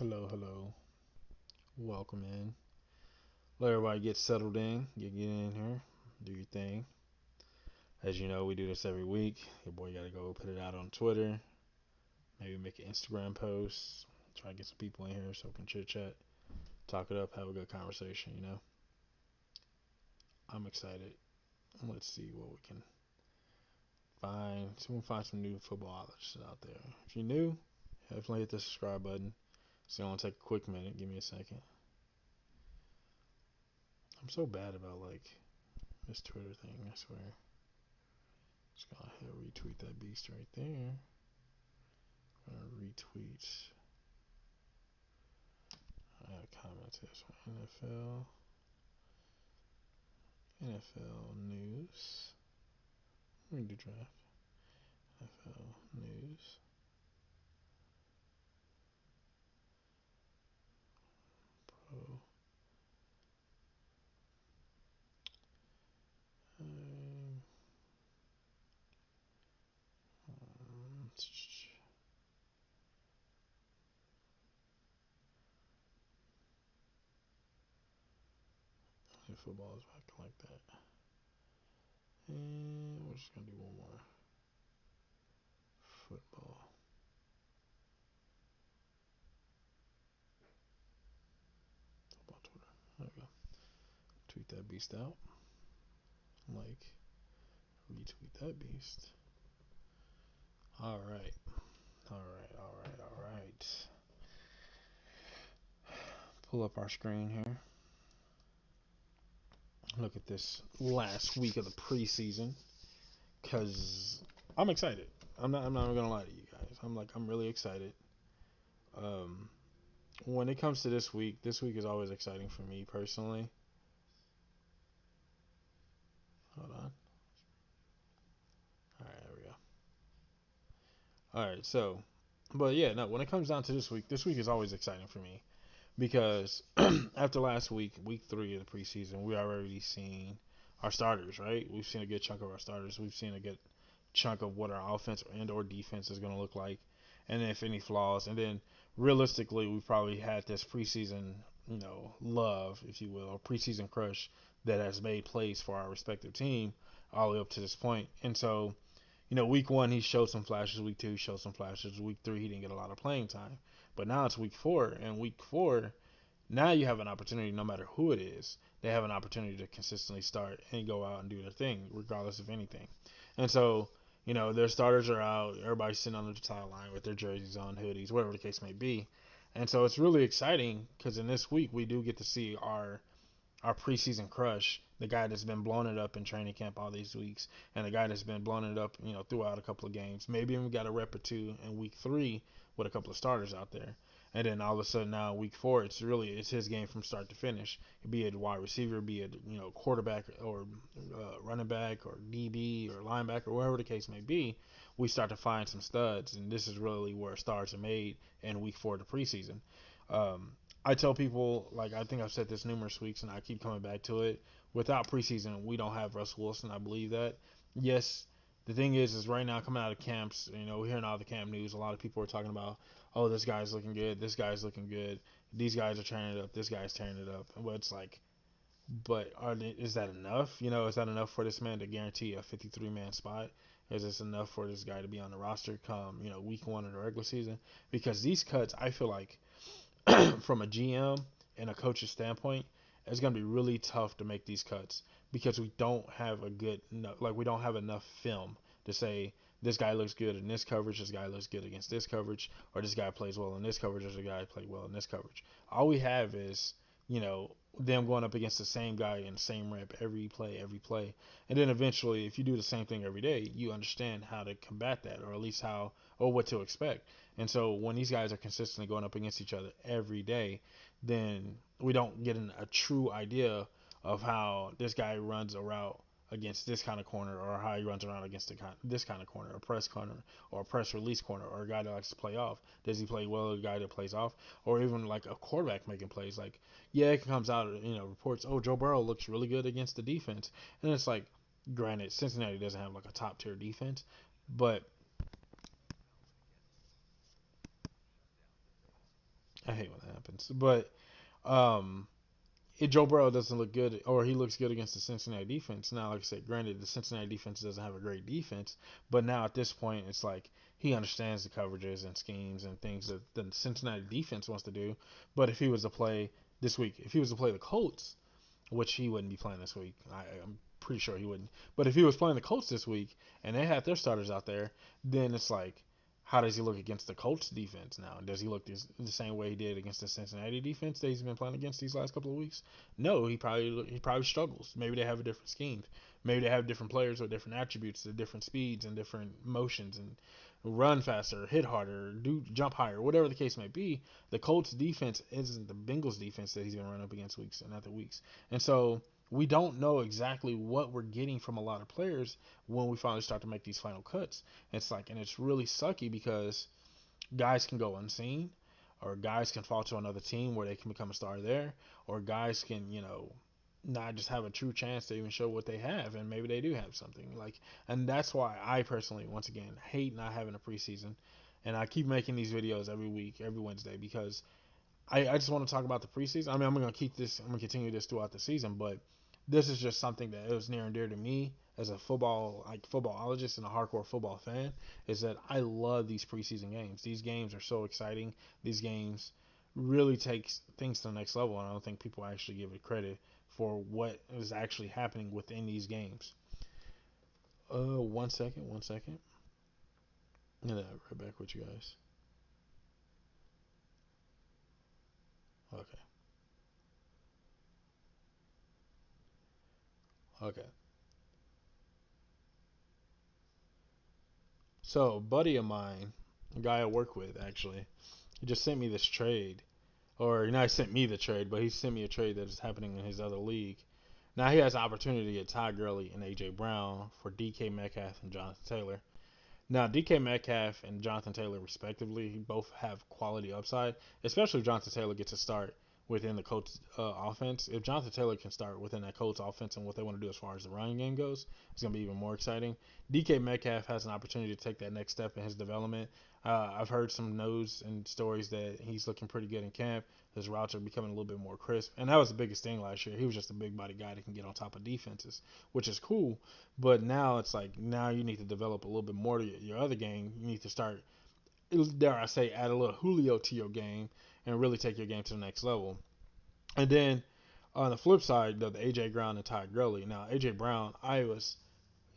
Hello, hello. Welcome in. Let everybody get settled in. Get in here. Do your thing. As you know, we do this every week. Your boy got to go put it out on Twitter. Maybe make an Instagram post. Try to get some people in here so we can chit chat, talk it up, have a good conversation. I'm excited. Let's see what we can find. So we'll find some new football outlets out there. If you're new, definitely hit the subscribe button. It's gonna take a quick minute. Give me a second. I'm so bad about this Twitter thing. I swear. Just gonna hit retweet that beast right there. Retweets. I got a comment to this one. NFL news. Read the draft. NFL news. Pro. Um, football is acting like that. And we're just gonna do one more. Football. Football Twitter. There we go. Tweet that beast out. Retweet that beast. All right. All right. Pull up our screen here. Look at this last week of the preseason, because I'm excited. I'm not gonna lie to you guys. I'm really excited. Um, when it comes to this week is always exciting for me personally. Hold on. All right, there we go. All right, so, but yeah, no. When it comes down to this week is always exciting for me because after last week, week 3 of the preseason, we already seen our starters. Right, we've seen a good chunk of our starters. We've seen a good chunk of what our offense and or defense is going to look like, and if any flaws. And then realistically, we probably had this preseason, love, if you will, or preseason crush that has made plays for our respective team all the way up to this point. And so, week 1 he showed some flashes. Week 2 he showed some flashes. Week 3 he didn't get a lot of playing time. But now it's week 4, and week 4 now you have an opportunity, no matter who it is, they have an opportunity to consistently start and go out and do their thing, regardless of anything. And so, their starters are out. Everybody's sitting on the sideline with their jerseys on, hoodies, whatever the case may be. And so it's really exciting because in this week we do get to see our preseason crush, the guy that's been blowing it up in training camp all these weeks, and the guy that's been blowing it up, throughout a couple of games. Maybe even got a rep or two in week 3 with a couple of starters out there. And then all of a sudden now week 4, it's his game from start to finish. Be it wide receiver, be it quarterback or running back or DB or linebacker, whatever the case may be. We start to find some studs, and this is really where stars are made in week 4 of the preseason. Um, I tell people, like, I think I've said this numerous weeks, and I keep coming back to it. Without preseason, we don't have Russell Wilson. I believe that. Yes, the thing is right now coming out of camps, we're hearing all the camp news. A lot of people are talking about, oh, this guy's looking good. This guy's looking good. These guys are tearing it up. This guy's tearing it up. But it's like, is that enough? Is that enough for this man to guarantee a 53-man spot? Is this enough for this guy to be on the roster come, week 1 of the regular season? Because these cuts, I feel like from a GM and a coach's standpoint, it's going to be really tough to make these cuts because we don't have we don't have enough film to say this guy looks good in this coverage, this guy looks good against this coverage, or this guy plays well in this coverage, or this guy played well in this coverage. All we have is, them going up against the same guy in the same rep every play. And then eventually, if you do the same thing every day, you understand how to combat that, or at least or what to expect. And so when these guys are consistently going up against each other every day, then we don't get a true idea of how this guy runs a route against this kind of corner, or how he runs around against this kind of corner, a press corner, or a press release corner, or a guy that likes to play off. Does he play well, a guy that plays off, or even like a quarterback making plays? Like, yeah, it comes out, reports, oh, Joe Burrow looks really good against the defense, and it's like, granted, Cincinnati doesn't have like a top tier defense, but I hate when that happens. But um, if Joe Burrow doesn't look good, or he looks good against the Cincinnati defense. Now, like I said, granted, the Cincinnati defense doesn't have a great defense, but now at this point, it's like he understands the coverages and schemes and things that the Cincinnati defense wants to do. But if he was to play this week, if he was to play the Colts, which he wouldn't be playing this week. I'm pretty sure he wouldn't. But if he was playing the Colts this week and they had their starters out there, then it's like, how does he look against the Colts defense now? Does he look the same way he did against the Cincinnati defense that he's been playing against these last couple of weeks? No, he probably struggles. Maybe they have a different scheme. Maybe they have different players with different attributes, different speeds and different motions and run faster, hit harder, do jump higher, whatever the case may be. The Colts defense isn't the Bengals defense that he's been running up against weeks and other weeks. And so we don't know exactly what we're getting from a lot of players when we finally start to make these final cuts. It's like, and it's really sucky because guys can go unseen, or guys can fall to another team where they can become a star there, or guys can, not just have a true chance to even show what they have, and maybe they do have something. Like, and that's why I personally, once again, hate not having a preseason, and I keep making these videos every week, every Wednesday, because I just want to talk about the preseason. I mean, I'm gonna keep this. I'm gonna continue this throughout the season, but this is just something that was near and dear to me as a footballologist and a hardcore football fan. Is that I love these preseason games. These games are so exciting. These games really take things to the next level, and I don't think people actually give it credit for what is actually happening within these games. 1 second, 1 second, and then I'll be right back with you guys. Okay, okay. So, a buddy of mine, a guy I work with, actually, he just sent me this trade. Or, he sent me the trade, but he sent me a trade that is happening in his other league. Now, he has an opportunity to get Todd Gurley and A.J. Brown for DK Metcalf and Jonathan Taylor. Now, DK Metcalf and Jonathan Taylor, respectively, both have quality upside, especially if Jonathan Taylor gets a start within the Colts offense. If Jonathan Taylor can start within that Colts offense and what they want to do as far as the running game goes, it's going to be even more exciting. DK Metcalf has an opportunity to take that next step in his development. I've heard some news and stories that he's looking pretty good in camp. His routes are becoming a little bit more crisp, and that was the biggest thing last year. He was just a big body guy that can get on top of defenses, which is cool. But now it's like now you need to develop a little bit more to your other game. You need to start, dare I say, add a little Julio to your game and really take your game to the next level. And then on the flip side, the AJ Brown and Todd Gurley. Now AJ Brown, I was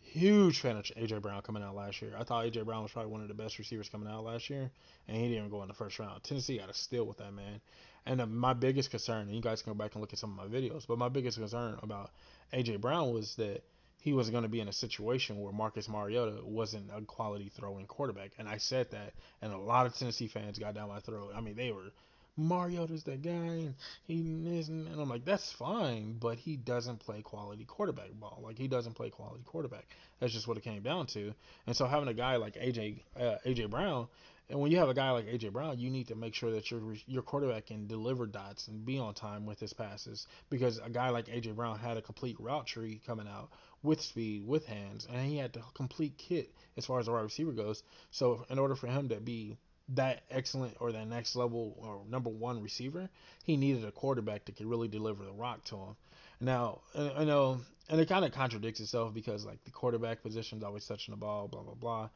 huge fan of AJ Brown coming out last year. I thought AJ Brown was probably one of the best receivers coming out last year, and he didn't even go in the first round. Tennessee got a steal with that man. And my biggest concern, and you guys can go back and look at some of my videos, but my biggest concern about AJ Brown was that he was going to be in a situation where Marcus Mariota wasn't a quality throwing quarterback. And I said that, and a lot of Tennessee fans got down my throat. I mean, they were, Mariota's that guy, and he isn't. And I'm like, that's fine, but he doesn't play quality quarterback ball. Like, he doesn't play quality quarterback. That's just what it came down to. And so having a guy like AJ Brown, and when you have a guy like AJ Brown, you need to make sure that your quarterback can deliver dots and be on time with his passes, because a guy like AJ Brown had a complete route tree coming out with speed, with hands, and he had the complete kit as far as the wide receiver goes. So in order for him to be that excellent or that next level or number one receiver, he needed a quarterback that could really deliver the rock to him. Now, I know, and it kind of contradicts itself because like the quarterback position is always touching the ball, blah blah blah.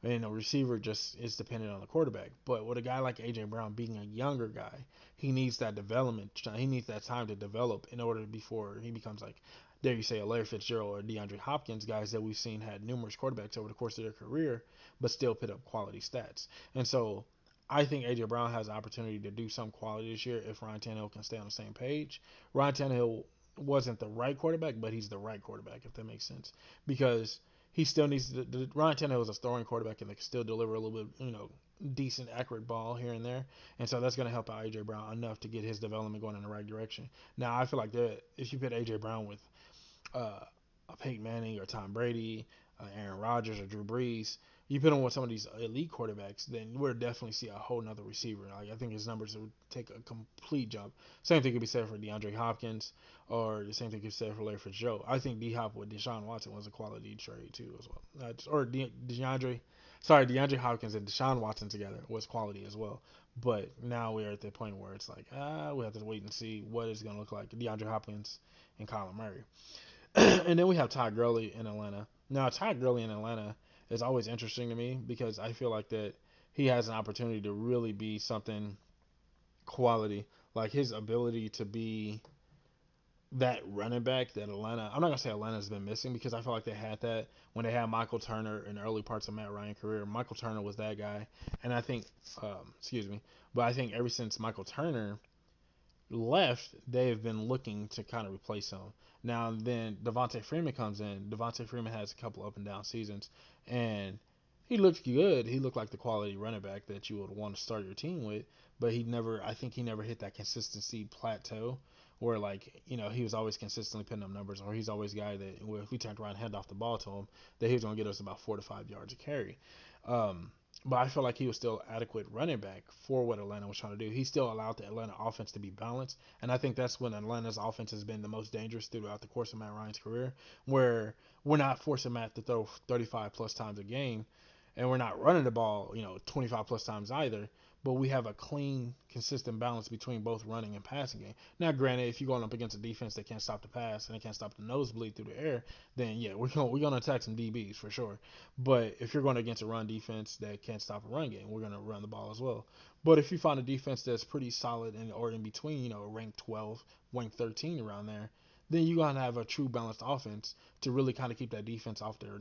And a receiver just is dependent on the quarterback. But with a guy like AJ Brown being a younger guy, he needs that development. He needs that time to develop in order before he becomes like, dare you say, a Larry Fitzgerald or DeAndre Hopkins, guys that we've seen had numerous quarterbacks over the course of their career, but still put up quality stats. And so I think AJ Brown has an opportunity to do some quality this year if Ryan Tannehill can stay on the same page. Ryan Tannehill wasn't the right quarterback, but he's the right quarterback, if that makes sense. Because he still needs Ryan Tannehill is a throwing quarterback and they can still deliver a little bit, decent, accurate ball here and there. And so that's going to help out AJ Brown enough to get his development going in the right direction. Now, I feel like that if you put AJ Brown with uh, a Peyton Manning or Tom Brady, Aaron Rodgers or Drew Brees, you put him with some of these elite quarterbacks, then we'll definitely see a whole nother receiver. Like, I think his numbers would take a complete jump. Same thing could be said for DeAndre Hopkins, or the same thing could be said for Larry Fitzgerald. I think D Hop with Deshaun Watson was a quality trade too as well. DeAndre Hopkins and Deshaun Watson together was quality as well. But now we're at the point where it's like, we have to wait and see what it's going to look like. DeAndre Hopkins and Kyler Murray. And then we have Todd Gurley in Atlanta. Now, Todd Gurley in Atlanta is always interesting to me because I feel like that he has an opportunity to really be something quality. Like his ability to be that running back that Atlanta, I'm not gonna say Atlanta's been missing because I feel like they had that when they had Michael Turner in the early parts of Matt Ryan's career. Michael Turner was that guy, and I think, excuse me, but I think ever since Michael Turner left, they've been looking to kind of replace him. Now then, Devontae Freeman comes in. Devontae Freeman has a couple up and down seasons, and he looked good. He looked like the quality running back that you would want to start your team with, but he never. I think he never hit that consistency plateau where like he was always consistently putting up numbers, or he's always a guy that if we turned around and hand off the ball to him, that he was going to get us about 4 to 5 yards a carry. Um, but I feel like he was still adequate running back for what Atlanta was trying to do. He still allowed the Atlanta offense to be balanced, and I think that's when Atlanta's offense has been the most dangerous throughout the course of Matt Ryan's career, where we're not forcing Matt to throw 35 plus times a game, and we're not running the ball, 25 plus times either. But we have a clean, consistent balance between both running and passing game. Now, granted, if you're going up against a defense that can't stop the pass and they can't stop the nosebleed through the air, then yeah, we're gonna attack some DBs for sure. But if you're going against a run defense that can't stop a run game, we're gonna run the ball as well. But if you find a defense that's pretty solid and or in between, rank 12, rank 13 around there, then you're gonna have a true balanced offense to really kind of keep that defense off their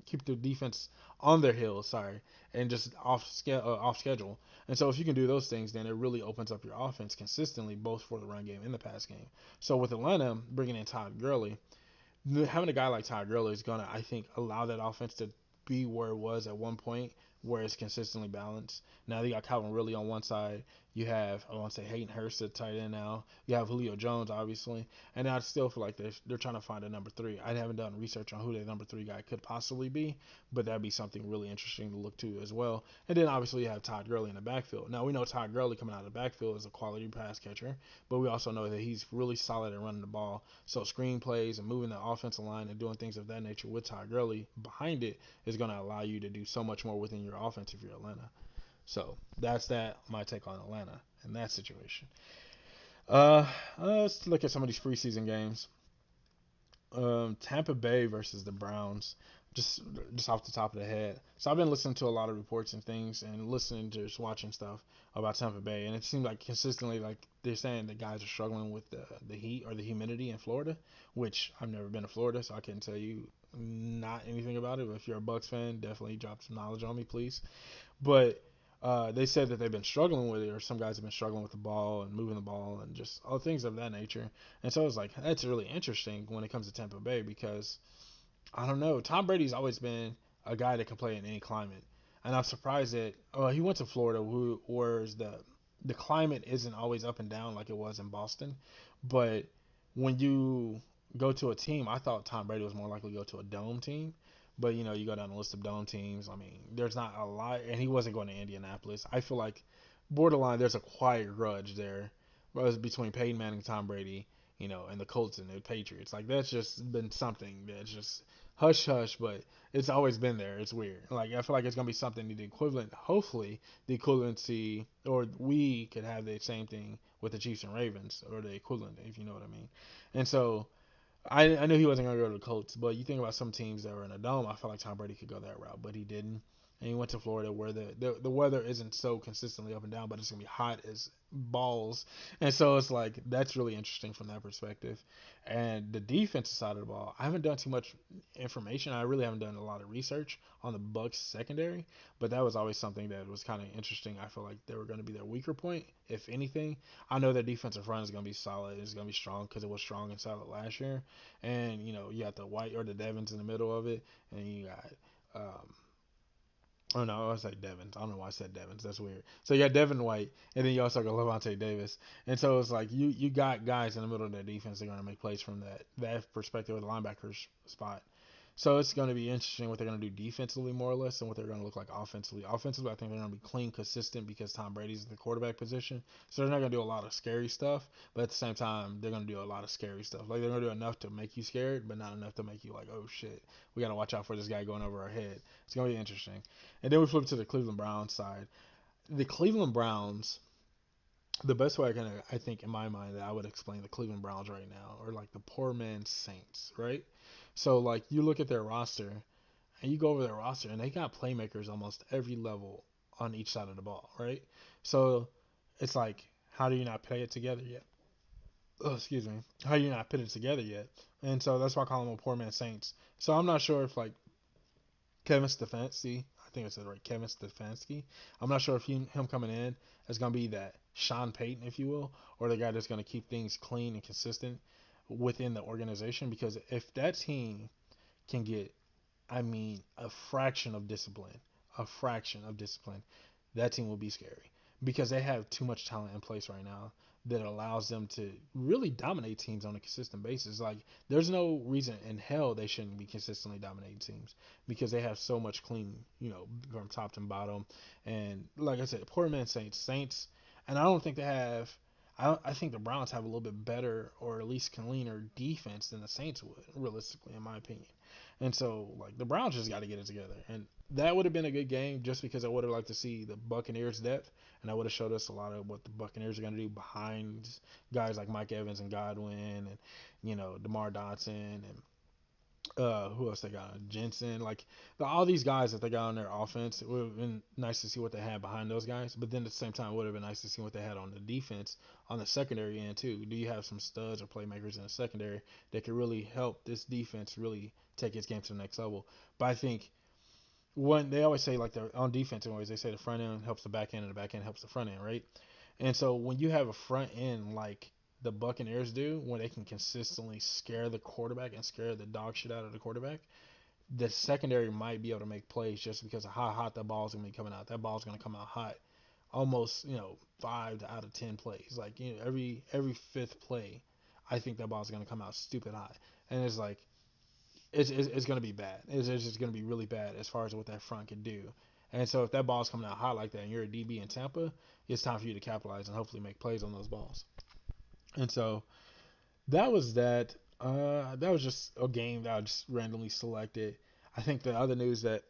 keep the defense on their heels, sorry, and just off schedule. And so if you can do those things, then it really opens up your offense consistently, both for the run game and the pass game. So with Atlanta bringing in Todd Gurley, having a guy like Todd Gurley is gonna, I think, allow that offense to be where it was at one point, where it's consistently balanced. Now you got Calvin Ridley on one side. You have, I want to say, Hayden Hurst at tight end now. You have Julio Jones, obviously, and I still feel like they're trying to find a number three. I haven't done research on who their number three guy could possibly be, but that'd be something really interesting to look to as well. And then obviously you have Todd Gurley in the backfield. Now we know Todd Gurley coming out of the backfield is a quality pass catcher, but we also know that he's really solid at running the ball. So screen plays and moving the offensive line and doing things of that nature with Todd Gurley behind it is going to allow you to do so much more within your offense if you're Atlanta. So that's my take on Atlanta in that situation. Let's look at some of these preseason games. Tampa Bay versus the Browns. Just just off the top of the head. So I've been listening to a lot of reports and things, and listening to just watching stuff about Tampa Bay, and it seems like consistently like they're saying the guys are struggling with the heat or the humidity in Florida, which I've never been to Florida, so I can't tell you not anything about it. But if you're a Bucks fan, definitely drop some knowledge on me, please. But they said that they've been struggling with it, or some guys have been struggling with the ball and moving the ball and just all things of that nature. And so it's like that's really interesting when it comes to Tampa Bay because I don't know. Tom Brady's always been a guy that can play in any climate, and I'm surprised that he went to Florida, whereas the climate isn't always up and down like it was in Boston. But when you go to a team, I thought Tom Brady was more likely to go to a dome team. But you go down the list of dome teams. I mean, there's not a lot, and he wasn't going to Indianapolis. I feel like borderline there's a quiet grudge there, between Peyton Manning, Tom Brady, and the Colts and the Patriots. Like that's just been something that's just hush hush, but it's always been there. It's weird. Like I feel like it's gonna be something the equivalent. Hopefully, the equivalency, or we could have the same thing with the Chiefs and Ravens, or the equivalent, if you know what I mean. And so I knew he wasn't going to go to the Colts, but you think about some teams that were in a dome, I felt like Tom Brady could go that route, but he didn't. And he went to Florida where the weather isn't so consistently up and down, but it's going to be hot as balls. And so it's like, that's really interesting from that perspective. And the defensive side of the ball, I haven't done too much information. I really haven't done a lot of research on the Bucks secondary, but that was always something that was kind of interesting. I feel like they were going to be their weaker point, if anything. I know their defensive front is going to be solid. It's going to be strong because it was strong and solid last year. And you got the White or the Devons in the middle of it, and you got oh no, I said Devons. I don't know why I said Devons. That's weird. So you got Devin White, and then you also got Levante Davis, and so it's like you got guys in the middle of that defense that are going to make plays from that perspective of the linebackers spot. So it's going to be interesting what they're going to do defensively, more or less, and what they're going to look like offensively. Offensively, I think they're going to be clean, consistent because Tom Brady's in the quarterback position. So they're not going to do a lot of scary stuff, but at the same time, they're going to do a lot of scary stuff. Like they're going to do enough to make you scared, but not enough to make you like, oh shit, we got to watch out for this guy going over our head. It's going to be interesting. And then we flip to the Cleveland Browns side. the Cleveland Browns, the best way I think in my mind that I would explain the Cleveland Browns right now are like the poor man's Saints, right? So like you look at their roster and you go over their roster and they got playmakers almost every level on each side of the ball, right? So it's like, how do you not play it together yet? Oh, excuse me. How do you not put it together yet? And so that's why I call them a poor man's Saints. So I'm not sure if like Kevin Stefanski, I think I said it right, Kevin Stefanski. I'm not sure if him coming in is going to be that Sean Payton, if you will, or the guy that's going to keep things clean and consistent within the organization. Because if that team can get, I mean, a fraction of discipline, that team will be scary because they have too much talent in place right now that allows them to really dominate teams on a consistent basis. Like, there's no reason in hell they shouldn't be consistently dominating teams because they have so much clean, from top to bottom. And like I said, poor man Saints, and I don't think they have. I think the Browns have a little bit better or at least cleaner defense than the Saints would, realistically, in my opinion. And so, like, the Browns just got to get it together. And that would have been a good game just because I would have liked to see the Buccaneers' depth, and that would have showed us a lot of what the Buccaneers are going to do behind guys like Mike Evans and Godwin and, DeMar Dotson and who else they got? Jensen. Like, all these guys that they got on their offense, it would have been nice to see what they had behind those guys. But then at the same time, it would have been nice to see what they had on the defense, on the secondary end, too. Do you have some studs or playmakers in the secondary that could really help this defense really take its game to the next level? But I think when they always say, like, they're on defense, anyways, they say the front end helps the back end and the back end helps the front end, right? And so when you have a front end like the Buccaneers do, when they can consistently scare the quarterback and scare the dog shit out of the quarterback, the secondary might be able to make plays just because of how hot that ball is going to be coming out. That ball is going to come out hot, almost 5 out of 10 plays. Like, every fifth play, I think that ball is going to come out stupid hot, and it's like it's going to be bad. It's just going to be really bad as far as what that front can do. And so if that ball's coming out hot like that and you're a DB in Tampa, it's time for you to capitalize and hopefully make plays on those balls. And so that was that. That was just a game that I just randomly selected. I think the other news that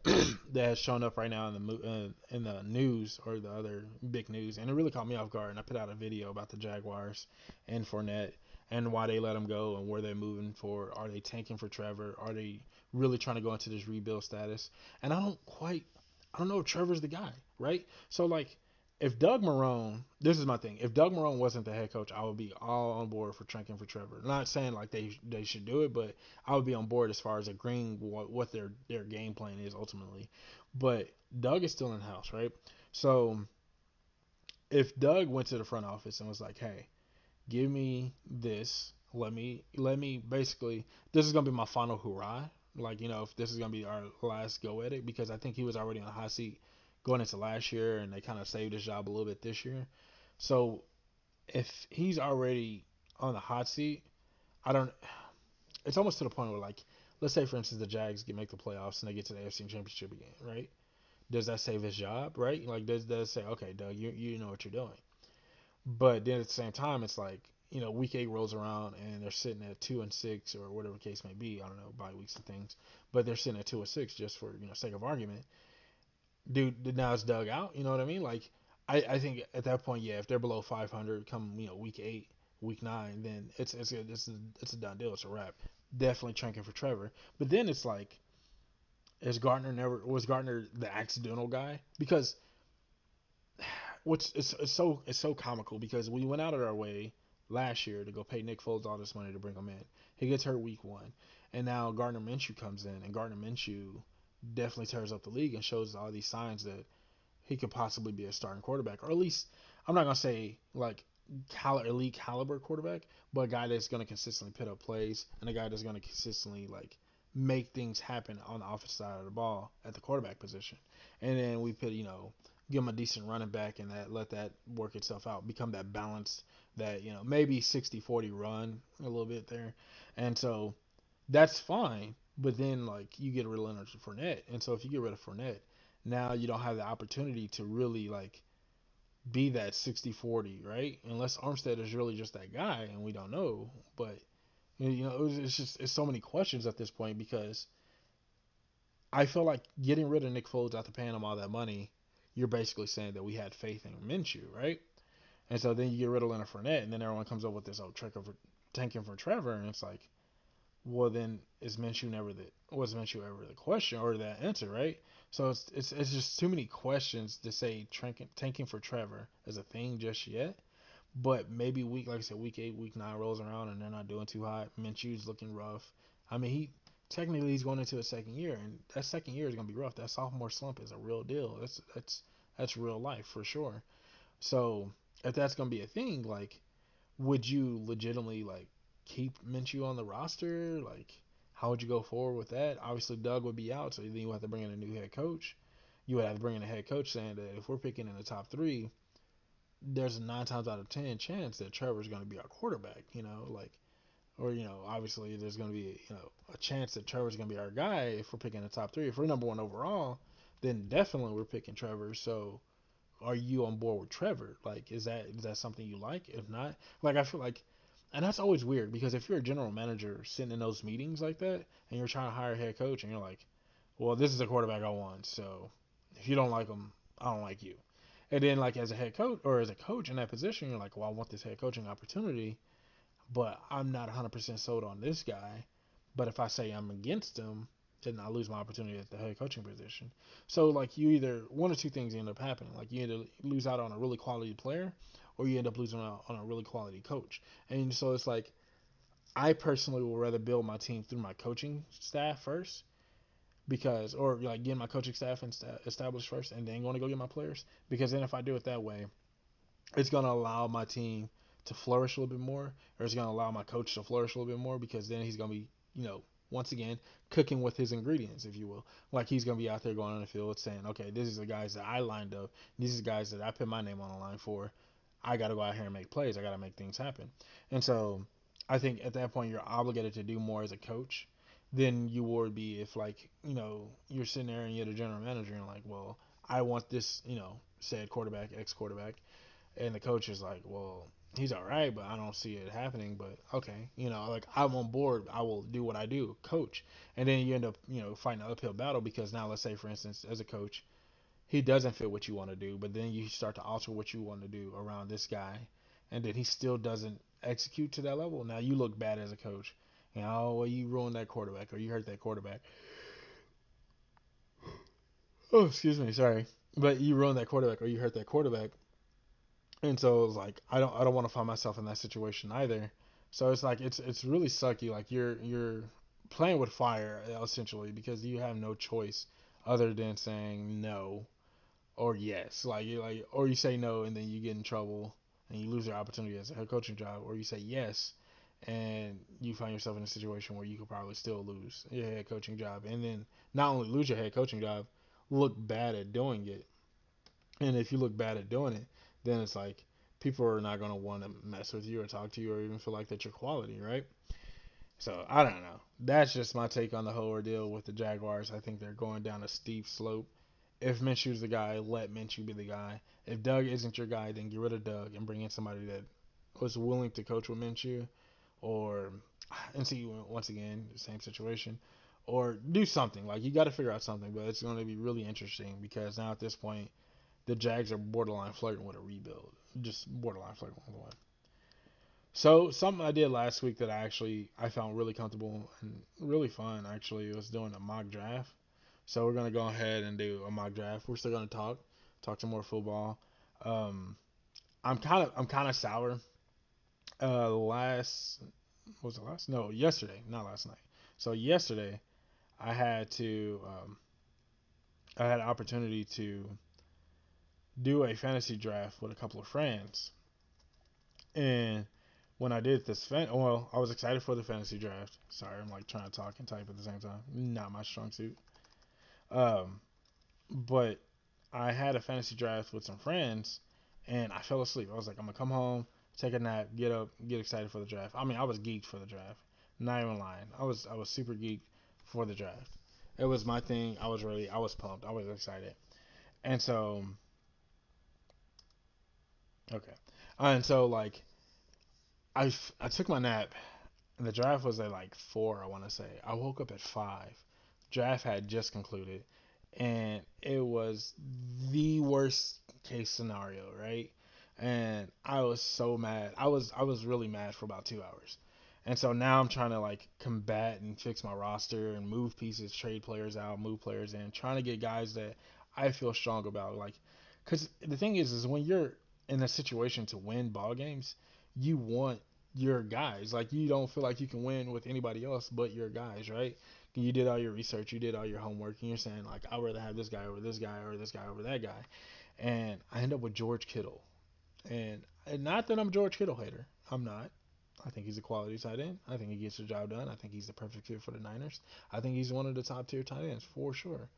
that has shown up right now in the news, or the other big news, and it really caught me off guard. And I put out a video about the Jaguars and Fournette and why they let him go and where they're moving for. Are they tanking for Trevor? Are they really trying to go into this rebuild status? And I don't know if Trevor's the guy, right? So like, if Doug Marrone, this is my thing. If Doug Marrone wasn't the head coach, I would be all on board for tanking for Trevor. Not saying like they should do it, but I would be on board as far as agreeing what their game plan is ultimately. But Doug is still in house, right? So if Doug went to the front office and was like, "Hey, give me this. Let me basically, this is gonna be my final hurrah. Like, if this is gonna be our last go at it, because I think he was already on the hot seat going into last year, and they kind of saved his job a little bit this year. So if he's already on the hot seat, I don't. It's almost to the point where, like, let's say for instance the Jags make the playoffs and they get to the AFC Championship again, right? Does that save his job, right? Like, does that say, okay, Doug, you know what you're doing? But then at the same time, it's like, week 8 rolls around and they're sitting at 2-6 or whatever the case may be. I don't know, bye weeks and things, but they're sitting at 2-6 just for sake of argument. Dude, now it's dug out. You know what I mean? Like, I think at that point, yeah, if they're below 500 come week 8, week 9, then it's a done deal. It's a wrap. Definitely tranking for Trevor. But then it's like, was Gardner the accidental guy? Because which it's so comical because we went out of our way last year to go pay Nick Foles all this money to bring him in. He gets hurt week 1, and now Gardner Minshew comes in, and Gardner Minshew definitely tears up the league and shows all these signs that he could possibly be a starting quarterback, or at least I'm not gonna say like elite caliber quarterback, but a guy that's gonna consistently put up plays and a guy that's gonna consistently like make things happen on the offensive side of the ball at the quarterback position. And then we put give him a decent running back and that let that work itself out, become that balance that maybe 60-40 run a little bit there, and so that's fine. But then like you get rid of Leonard Fournette, and so if you get rid of Fournette, now you don't have the opportunity to really like be that 60-40, right? Unless Armstead is really just that guy, and we don't know. But it's so many questions at this point because I feel like getting rid of Nick Foles after paying him all that money, you're basically saying that we had faith in Minshew, right? And so then you get rid of Leonard Fournette, and then everyone comes up with this trick of tanking for Trevor, and it's like, well, then is Minshew never the was Minshew ever the question or the answer, right? So it's just too many questions to say tanking for Trevor is a thing just yet. But maybe like I said, week 8, week 9 rolls around and they're not doing too hot. Minshew's looking rough. I mean, he's going into his second year, and that second year is gonna be rough. That sophomore slump is a real deal. That's real life for sure. So if that's gonna be a thing, like, would you legitimately like keep Minshew on the roster? Like, how would you go forward with that? Obviously, Doug would be out, so then you have to bring in a new head coach. You would have to bring in a head coach saying that if we're picking in the top 3, there's a 9 times out of 10 chance that Trevor's going to be our quarterback. Like, or obviously there's going to be a chance that Trevor's going to be our guy if we're picking the top 3. If we're number 1 overall, then definitely we're picking Trevor. So are you on board with Trevor? Like, is that something you like? If not, like, I feel like, and that's always weird because if you're a general manager sitting in those meetings like that and you're trying to hire a head coach and you're like, well, this is the quarterback I want, so if you don't like him, I don't like you. And then, like, as a head coach or as a coach in that position, you're like, well, I want this head coaching opportunity, but I'm not 100% sold on this guy. But if I say I'm against him, then I lose my opportunity at the head coaching position. So, like, you either, one or two things end up happening. Like, you either lose out on a really quality player or you end up losing out on a really quality coach. And so it's like, I personally would rather build my team through my coaching staff first because, or like getting my coaching staff established first and then going to go get my players. Because then if I do it that way, it's going to allow my team to flourish a little bit more, or it's going to allow my coach to flourish a little bit more because then he's going to be, once again, cooking with his ingredients, if you will. Like, he's going to be out there going on the field saying, okay, this is the guys that I lined up. These are the guys that I put my name on the line for. I got to go out here and make plays. I got to make things happen. And so I think at that point, you're obligated to do more as a coach than you would be if, like, you're sitting there and you're the general manager and like, well, I want this, said quarterback, ex quarterback, and the coach is like, well, he's all right, but I don't see it happening. But okay, like, I'm on board. I will do what I do, coach. And then you end up, fighting an uphill battle because now, let's say, for instance, as a coach, he doesn't fit what you want to do, but then you start to alter what you want to do around this guy, and then he still doesn't execute to that level. Now you look bad as a coach. Well, you ruined that quarterback or you hurt that quarterback. Oh, excuse me, sorry. But you ruined that quarterback or you hurt that quarterback. And so it was like I don't want to find myself in that situation either. So it's like it's really sucky. Like, you're playing with fire essentially because you have no choice other than saying no or yes. Like, you like, or you say no and then you get in trouble and you lose your opportunity as a head coaching job, or you say yes and you find yourself in a situation where you could probably still lose your head coaching job, and then not only lose your head coaching job, look bad at doing it. And if you look bad at doing it, then it's like people are not going to want to mess with you or talk to you or even feel like that you're quality, right? So I don't know. That's just my take on the whole ordeal with the Jaguars. I think they're going down a steep slope. If Minshew's the guy, let Minshew be the guy. If Doug isn't your guy, then get rid of Doug and bring in somebody that was willing to coach with Minshew, or and see, once again, the same situation, or do something. Like, you got to figure out something, but it's going to be really interesting because now at this point the Jags are borderline flirting with a rebuild. Just borderline flirting with one. So something I did last week that I found really comfortable and really fun actually was doing a mock draft. So we're gonna go ahead and do a mock draft. We're still gonna talk some more football. Um, I'm kind of sour. Last what was it last? No, yesterday, not last night. So yesterday I had to I had an opportunity to do a fantasy draft with a couple of friends. And when I did this, well, I was excited for the fantasy draft. Sorry, I'm like trying to talk and type at the same time. Not my strong suit. Um, but I had a fantasy draft with some friends, and I fell asleep. I was like, I'm gonna come home, take a nap, get up, get excited for the draft. I mean, I was geeked for the draft. Not even lying. I was super geeked for the draft. It was my thing. I was pumped. I was excited. And so, okay. And so, like, I took my nap, and the draft was at like 4, I want to say. I woke up at 5. Draft had just concluded, and it was the worst case scenario, right? And I was so mad. I was really mad for about 2 hours. And so now I'm trying to like combat and fix my roster and move pieces, trade players out, move players in, trying to get guys that I feel strong about. Like, because the thing is when you're in a situation to win ball games, you want your guys. Like, you don't feel like you can win with anybody else but your guys, right? You did all your research, you did all your homework, and you're saying like, I'd rather have this guy over this guy or this guy over that guy. And I end up with George Kittle, and not that I'm a George Kittle hater. I'm not. I think he's a quality tight end. I think he gets the job done. I think he's the perfect fit for the Niners. I think he's one of the top tier tight ends for sure.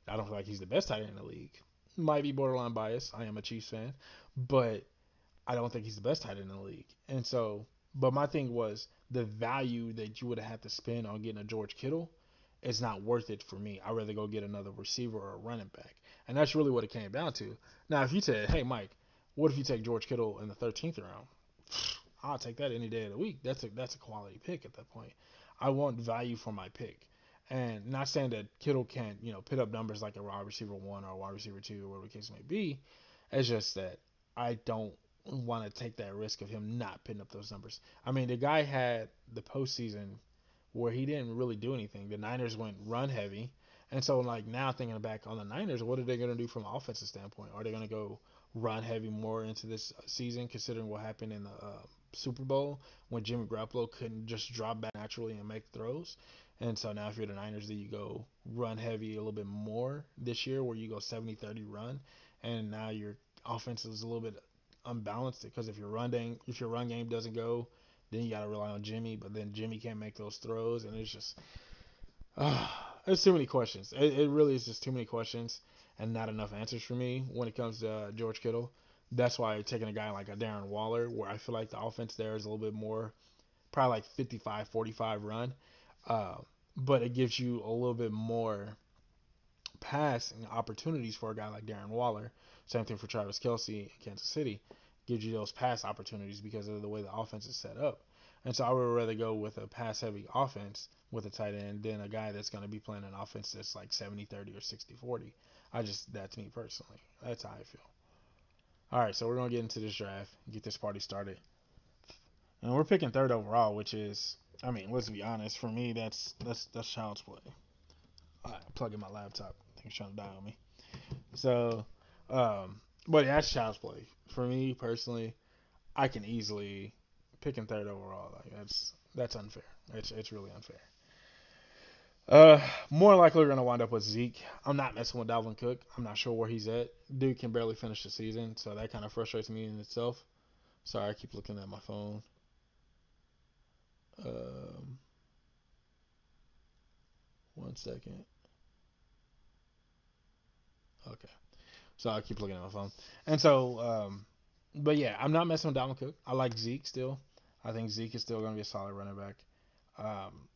I don't feel like he's the best tight end in the league. Might be borderline bias. I am a Chiefs fan, but I don't think he's the best tight end in the league. And so, but my thing was the value that you would have had to spend on getting a George Kittle is not worth it for me. I'd rather go get another receiver or a running back. And that's really what it came down to. Now, if you said, hey, Mike, what if you take George Kittle in the 13th round? I'll take that any day of the week. That's a quality pick at that point. I want value for my pick. And not saying that Kittle can't, put up numbers like a wide receiver one or a wide receiver two or whatever the case may be. It's just that I don't want to take that risk of him not putting up those numbers. I mean, the guy had the postseason where he didn't really do anything. The Niners went run heavy. And so, like, now thinking back on the Niners, what are they going to do from an offensive standpoint? Are they going to go run heavy more into this season, considering what happened in the Super Bowl when Jimmy Garoppolo couldn't just drop back naturally and make throws? And so now if you're the Niners, do you go run heavy a little bit more this year where you go 70-30 run, and now your offense is a little bit unbalanced because if your run game doesn't go, then you got to rely on Jimmy, but then Jimmy can't make those throws, and it's just there's too many questions. It really is just too many questions and not enough answers for me when it comes to George Kittle. That's why taking a guy like a Darren Waller, where I feel like the offense there is a little bit more, probably like 55-45 run, uh, but it gives you a little bit more passing opportunities for a guy like Darren Waller. Same thing for Travis Kelce in Kansas City. Gives you those pass opportunities because of the way the offense is set up. And so I would rather go with a pass heavy offense with a tight end than a guy that's going to be playing an offense that's like 70-30 or 60-40. That's me personally. That's how I feel. All right, so we're going to get into this draft, get this party started. And we're picking third overall, which is, I mean, let's be honest, for me, that's child's play. All right, plug in my laptop. I think it's trying to die on me. So, but yeah, that's child's play. For me personally, I can easily pick in third overall. Like, that's unfair. It's really unfair. More likely we're gonna wind up with Zeke. I'm not messing with Dalvin Cook. I'm not sure where he's at. Dude can barely finish the season, so that kind of frustrates me in itself. Sorry, I keep looking at my phone. Um, 1 second. Okay. So I keep looking at my phone. And so, but yeah, I'm not messing with Dalvin Cook. I like Zeke still. I think Zeke is still going to be a solid running back. Um,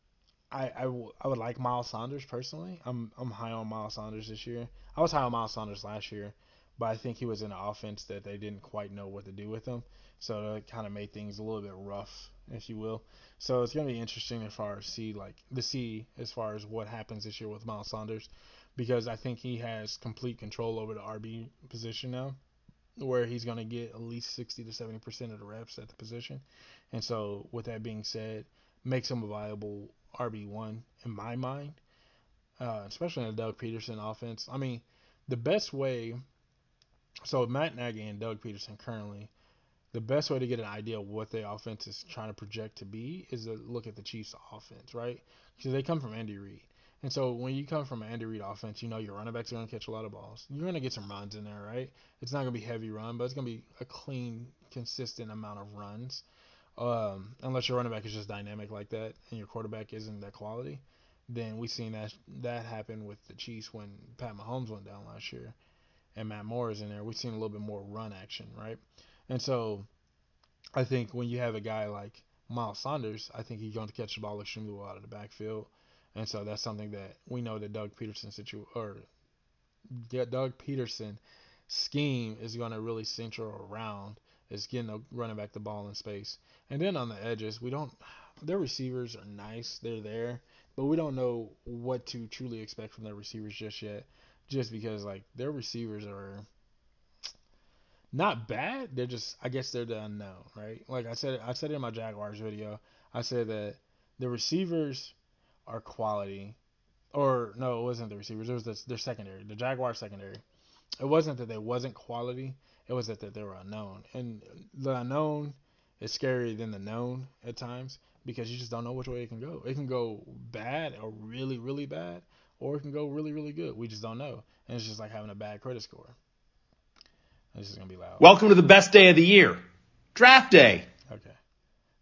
I would like Miles Sanders personally. I'm high on Miles Sanders this year. I was high on Miles Sanders last year, but I think he was in an offense that they didn't quite know what to do with him. So it kind of made things a little bit rough, if you will. So it's gonna be interesting as far as see as far as what happens this year with Miles Sanders, because I think he has complete control over the RB position now, where he's gonna get at least 60 to 70% of the reps at the position. And so with that being said, makes him a viable RB1 in my mind, especially in a Doug Peterson offense. I mean, the best way, so Matt Nagy and Doug Peterson currently, the best way to get an idea of what their offense is trying to project to be is to look at the Chiefs' offense, right? Because they come from Andy Reid. And so when you come from an Andy Reid offense, you know your running backs are going to catch a lot of balls. You're going to get some runs in there, right? It's not going to be heavy run, but it's going to be a clean, consistent amount of runs. Unless your running back is just dynamic like that and your quarterback isn't that quality, then we've seen that happen with the Chiefs when Pat Mahomes went down last year and Matt Moore is in there. We've seen a little bit more run action, right? And so I think when you have a guy like Miles Sanders, I think he's going to catch the ball extremely well out of the backfield. And so that's something that we know that Doug Peterson scheme is going to really center around is getting the running back the ball in space. And then on the edges, we don't. Their receivers are nice, they're there, but we don't know what to truly expect from their receivers just yet. just because like their receivers are not bad. They're just, I guess they're the unknown, right? Like I said it in my Jaguars video. I said that the receivers are quality, or no, it wasn't the receivers. It was their secondary, the Jaguar secondary. It wasn't that they wasn't quality. It was that they were unknown, and the unknown is scarier than the known at times because you just don't know which way it can go. It can go bad or really really bad, or it can go really really good. We just don't know, and it's just like having a bad credit score. This is gonna be loud. Welcome to the best day of the year, draft day. Okay.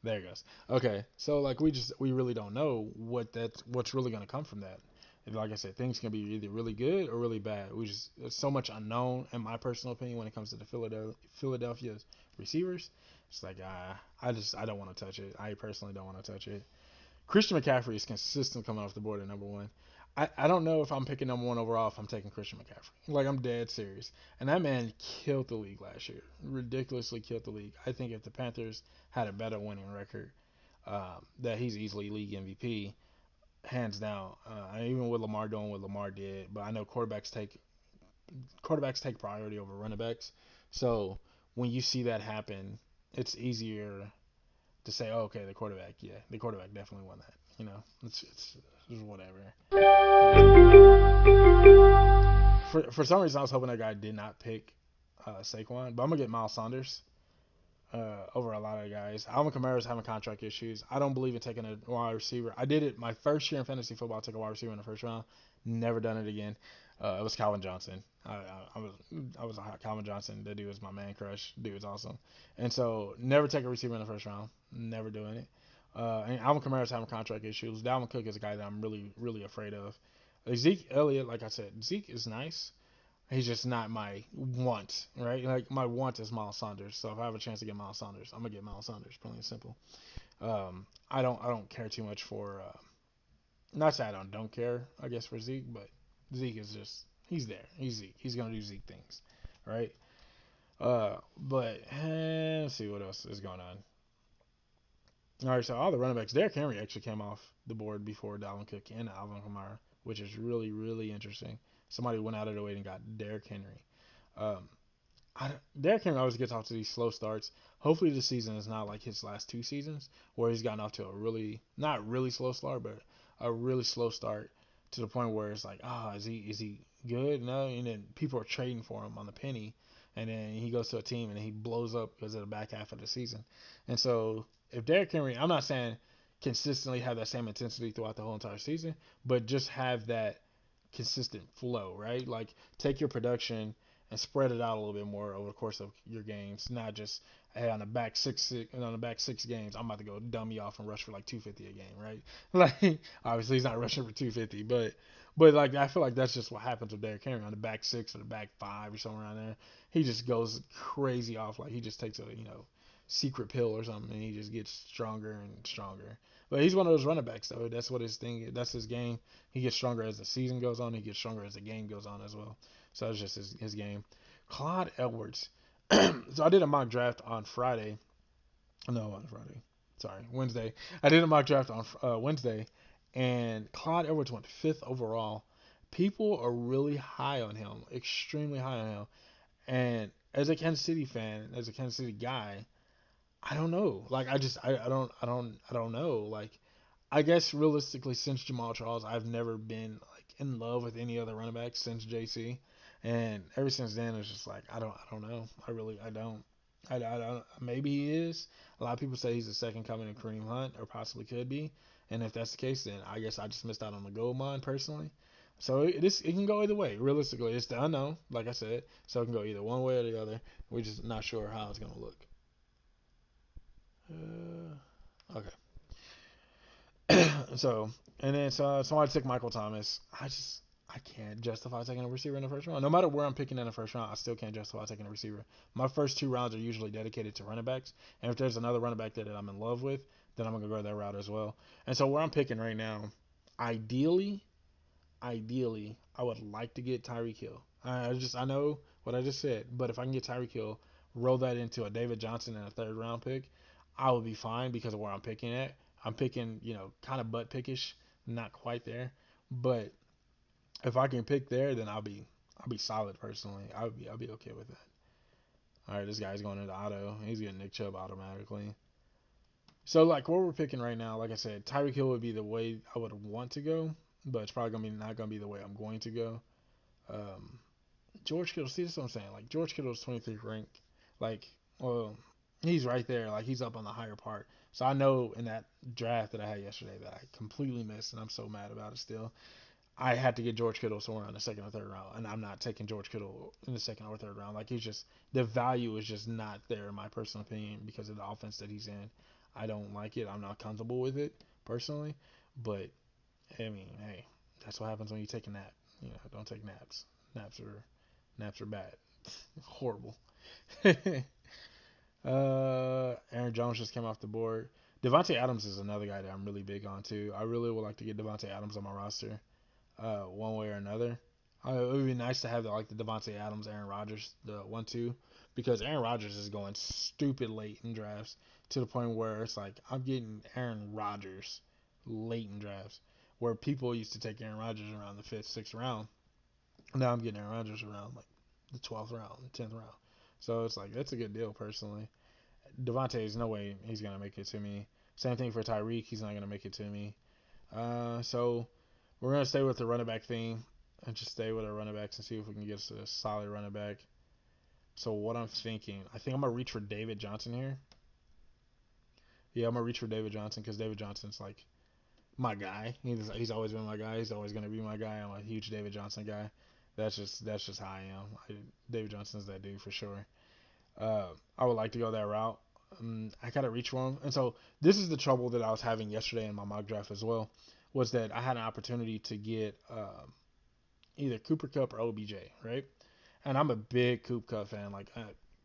There it goes. Okay, so like we really don't know what's really gonna come from that. And like I said, things can be either really good or really bad. There's so much unknown, in my personal opinion, when it comes to the Philadelphia receivers. It's like I don't want to touch it. I personally don't want to touch it. Christian McCaffrey is consistent coming off the board at number one. I don't know if I'm picking number one overall if I'm taking Christian McCaffrey. Like, I'm dead serious. And that man killed the league last year. Ridiculously killed the league. I think if the Panthers had a better winning record, that he's easily league MVP, hands down. Even with Lamar doing what Lamar did, but I know quarterbacks take priority over running backs. So when you see that happen, it's easier to say, oh, okay, the quarterback definitely won that. It's whatever. For some reason, I was hoping that guy did not pick Saquon, but I'm gonna get Miles Sanders over a lot of guys. Alvin Kamara is having contract issues. I don't believe in taking a wide receiver. I did it my first year in fantasy football. I took a wide receiver in the first round. Never done it again. It was Calvin Johnson. I was a Calvin Johnson. That dude was my man crush. Dude was awesome. And so never take a receiver in the first round. Never doing it. And Alvin Kamara is having contract issues. Dalvin Cook is a guy that I'm really really afraid of. Zeke Elliott, like I said, Zeke is nice. He's just not my want, right? Like my want is Miles Sanders. So if I have a chance to get Miles Sanders, I'm gonna get Miles Sanders, plain and simple. I don't care too much for. Not that I don't care, I guess, for Zeke, but Zeke is just he's there. He's Zeke. He's gonna do Zeke things, right? But let's see what else is going on. All right, so all the running backs, Derrick Henry actually came off the board before Dalvin Cook and Alvin Kamara, which is really really interesting. Somebody went out of the way and got Derrick Henry. Um, Derrick Henry always gets off to these slow starts. Hopefully, this season is not like his last two seasons, where he's gotten off to a really, not really slow start, but a really slow start to the point where it's like, is he good? No, and then people are trading for him on the penny, and then he goes to a team and he blows up because of the back half of the season. And so, if Derrick Henry, I'm not saying consistently have that same intensity throughout the whole entire season, but just have that consistent flow, right? Like take your production and spread it out a little bit more over the course of your games, not just hey on the back six games I'm about to go dummy off and rush for like 250 a game, right? Like obviously he's not rushing for 250, but like I feel like that's just what happens with Derrick Henry on the back six or the back five or somewhere around there. He just goes crazy off, like he just takes a secret pill or something and he just gets stronger and stronger. But he's one of those running backs though. That's what his thing. That's his game. He gets stronger as the season goes on. He gets stronger as the game goes on as well. So that's just his game. Clyde Edwards. So I did a mock draft on Friday. No, on Friday. Sorry, Wednesday. I did a mock draft on Wednesday, and Clyde Edwards went fifth overall. People are really high on him, extremely high on him. And as a Kansas City fan, as a Kansas City guy, I don't know. Like I don't know. Like I guess realistically, since Jamal Charles, I've never been like in love with any other running back since JC, and ever since then, it's just like I don't know. I don't. I don't. Maybe he is. A lot of people say he's the second coming of Kareem Hunt, or possibly could be. And if that's the case, then I guess I just missed out on the gold mine personally. So it can go either way. Realistically, it's the unknown, like I said. So it can go either one way or the other. We're just not sure how it's gonna look. Okay. So somebody took Michael Thomas. I can't justify taking a receiver in the first round. No matter where I'm picking in the first round, I still can't justify taking a receiver. My first two rounds are usually dedicated to running backs, and if there's another running back there that I'm in love with, then I'm gonna go that route as well. And so where I'm picking right now, ideally, I would like to get Tyreek Hill. I know what I just said, but if I can get Tyreek Hill, roll that into a David Johnson and a third round pick, I would be fine because of where I'm picking at. I'm picking, kind of butt pickish, not quite there, but if I can pick there, then I'll be solid personally. I'll be okay with that. All right, this guy's going into auto. He's getting Nick Chubb automatically. So like what we're picking right now, like I said, Tyreek Hill would be the way I would want to go, but it's probably gonna be not gonna be the way I'm going to go. Um, George Kittle, see, that's what I'm saying. Like George Kittle's 23rd ranked. Like, well, he's right there. Like he's up on the higher part. So I know in that draft that I had yesterday that I completely missed, and I'm so mad about it still. I had to get George Kittle somewhere in the second or third round, and I'm not taking George Kittle in the second or third round. Like he's just the value is just not there in my personal opinion because of the offense that he's in. I don't like it. I'm not comfortable with it personally, but I mean, hey, that's what happens when you take a nap. You know, don't take naps. Naps are bad, horrible. Aaron Jones just came off the board. Devontae Adams is another guy that I'm really big on too. I really would like to get Devontae Adams on my roster, one way or another. It would be nice to have the Devontae Adams, Aaron Rodgers, the 1-2, because Aaron Rodgers is going stupid late in drafts to the point where it's like I'm getting Aaron Rodgers late in drafts, where people used to take Aaron Rodgers around the fifth, sixth round. Now I'm getting Aaron Rodgers around like the 12th round, the 10th round. So it's like that's a good deal personally. Devontae is no way he's gonna make it to me. Same thing for Tyreek, he's not gonna make it to me. So we're gonna stay with the running back theme and just stay with our running backs and see if we can get us a solid running back. So what I'm thinking, I think I'm gonna reach for David Johnson here. Yeah, I'm gonna reach for David Johnson because David Johnson's like my guy. He's always been my guy. He's always gonna be my guy. I'm a huge David Johnson guy. That's just how I am. David Johnson's that dude for sure. I would like to go that route. I gotta reach for him, and so this is the trouble that I was having yesterday in my mock draft as well. Was that I had an opportunity to get either Cooper Cup or OBJ, right? And I'm a big Coop Cup fan. Like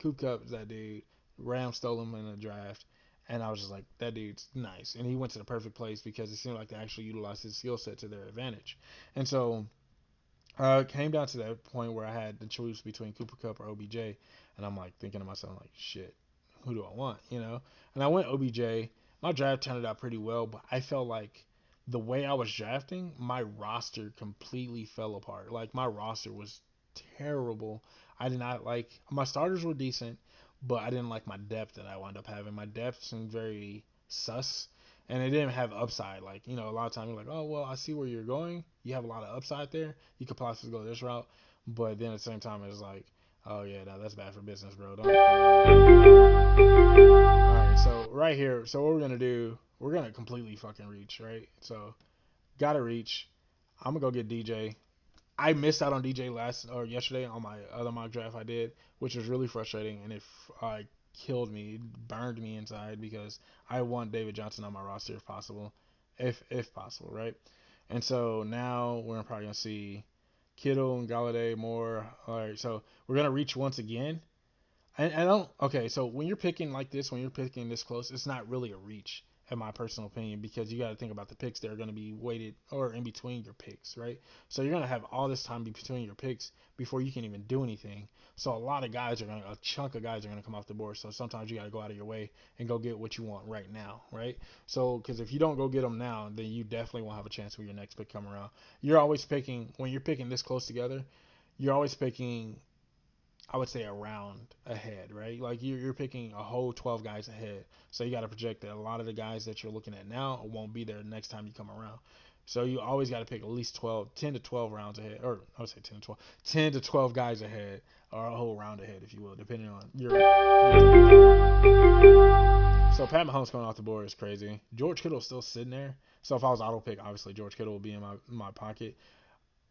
Coop Cup is that dude. Rams stole him in the draft, and I was just like, that dude's nice, and he went to the perfect place because it seemed like they actually utilized his skill set to their advantage. And so it came down to that point where I had the choice between Cooper Cup or OBJ, and I'm like thinking to myself, like, shit, who do I want? You know? And I went OBJ. My draft turned out pretty well, but I felt like the way I was drafting, my roster completely fell apart. Like my roster was terrible. I did not like my starters were decent, but I didn't like my depth that I wound up having. My depth seemed very sus, and it didn't have upside. Like a lot of times you're like, oh well, I see where you're going. You have a lot of upside there. You could possibly go this route, but then at the same time it's like, oh yeah, no, that's bad for business, bro. Don't. All right, so right here, so what we're gonna do, we're gonna completely fucking reach, right? So gotta reach. I'm gonna go get DJ. I missed out on DJ last or yesterday on my other mock draft I did, which was really frustrating, and it killed me, it burned me inside because I want David Johnson on my roster if possible, if possible, right? And so now we're probably gonna see Kittle and Galladay more. All right, so we're gonna reach once again. I don't. Okay, so when you're picking like this, when you're picking this close, it's not really a reach, in my personal opinion, because you got to think about the picks that are going to be weighted or in between your picks, right? So you're going to have all this time between your picks before you can even do anything. So a chunk of guys are going to come off the board. So sometimes you got to go out of your way and go get what you want right now, right? So because if you don't go get them now, then you definitely won't have a chance with your next pick come around. You're always picking when you're picking this close together. You're always picking I would say a round ahead, right? Like you're picking a whole 12 guys ahead. So you got to project that a lot of the guys that you're looking at now won't be there next time you come around. So you always got to pick at least 12, 10 to 12 rounds ahead, or I would say 10 to 12, 10 to 12 guys ahead, or a whole round ahead, if you will, depending on your. So Pat Mahomes coming off the board is crazy. George Kittle's still sitting there. So if I was auto pick, obviously George Kittle would be in my pocket.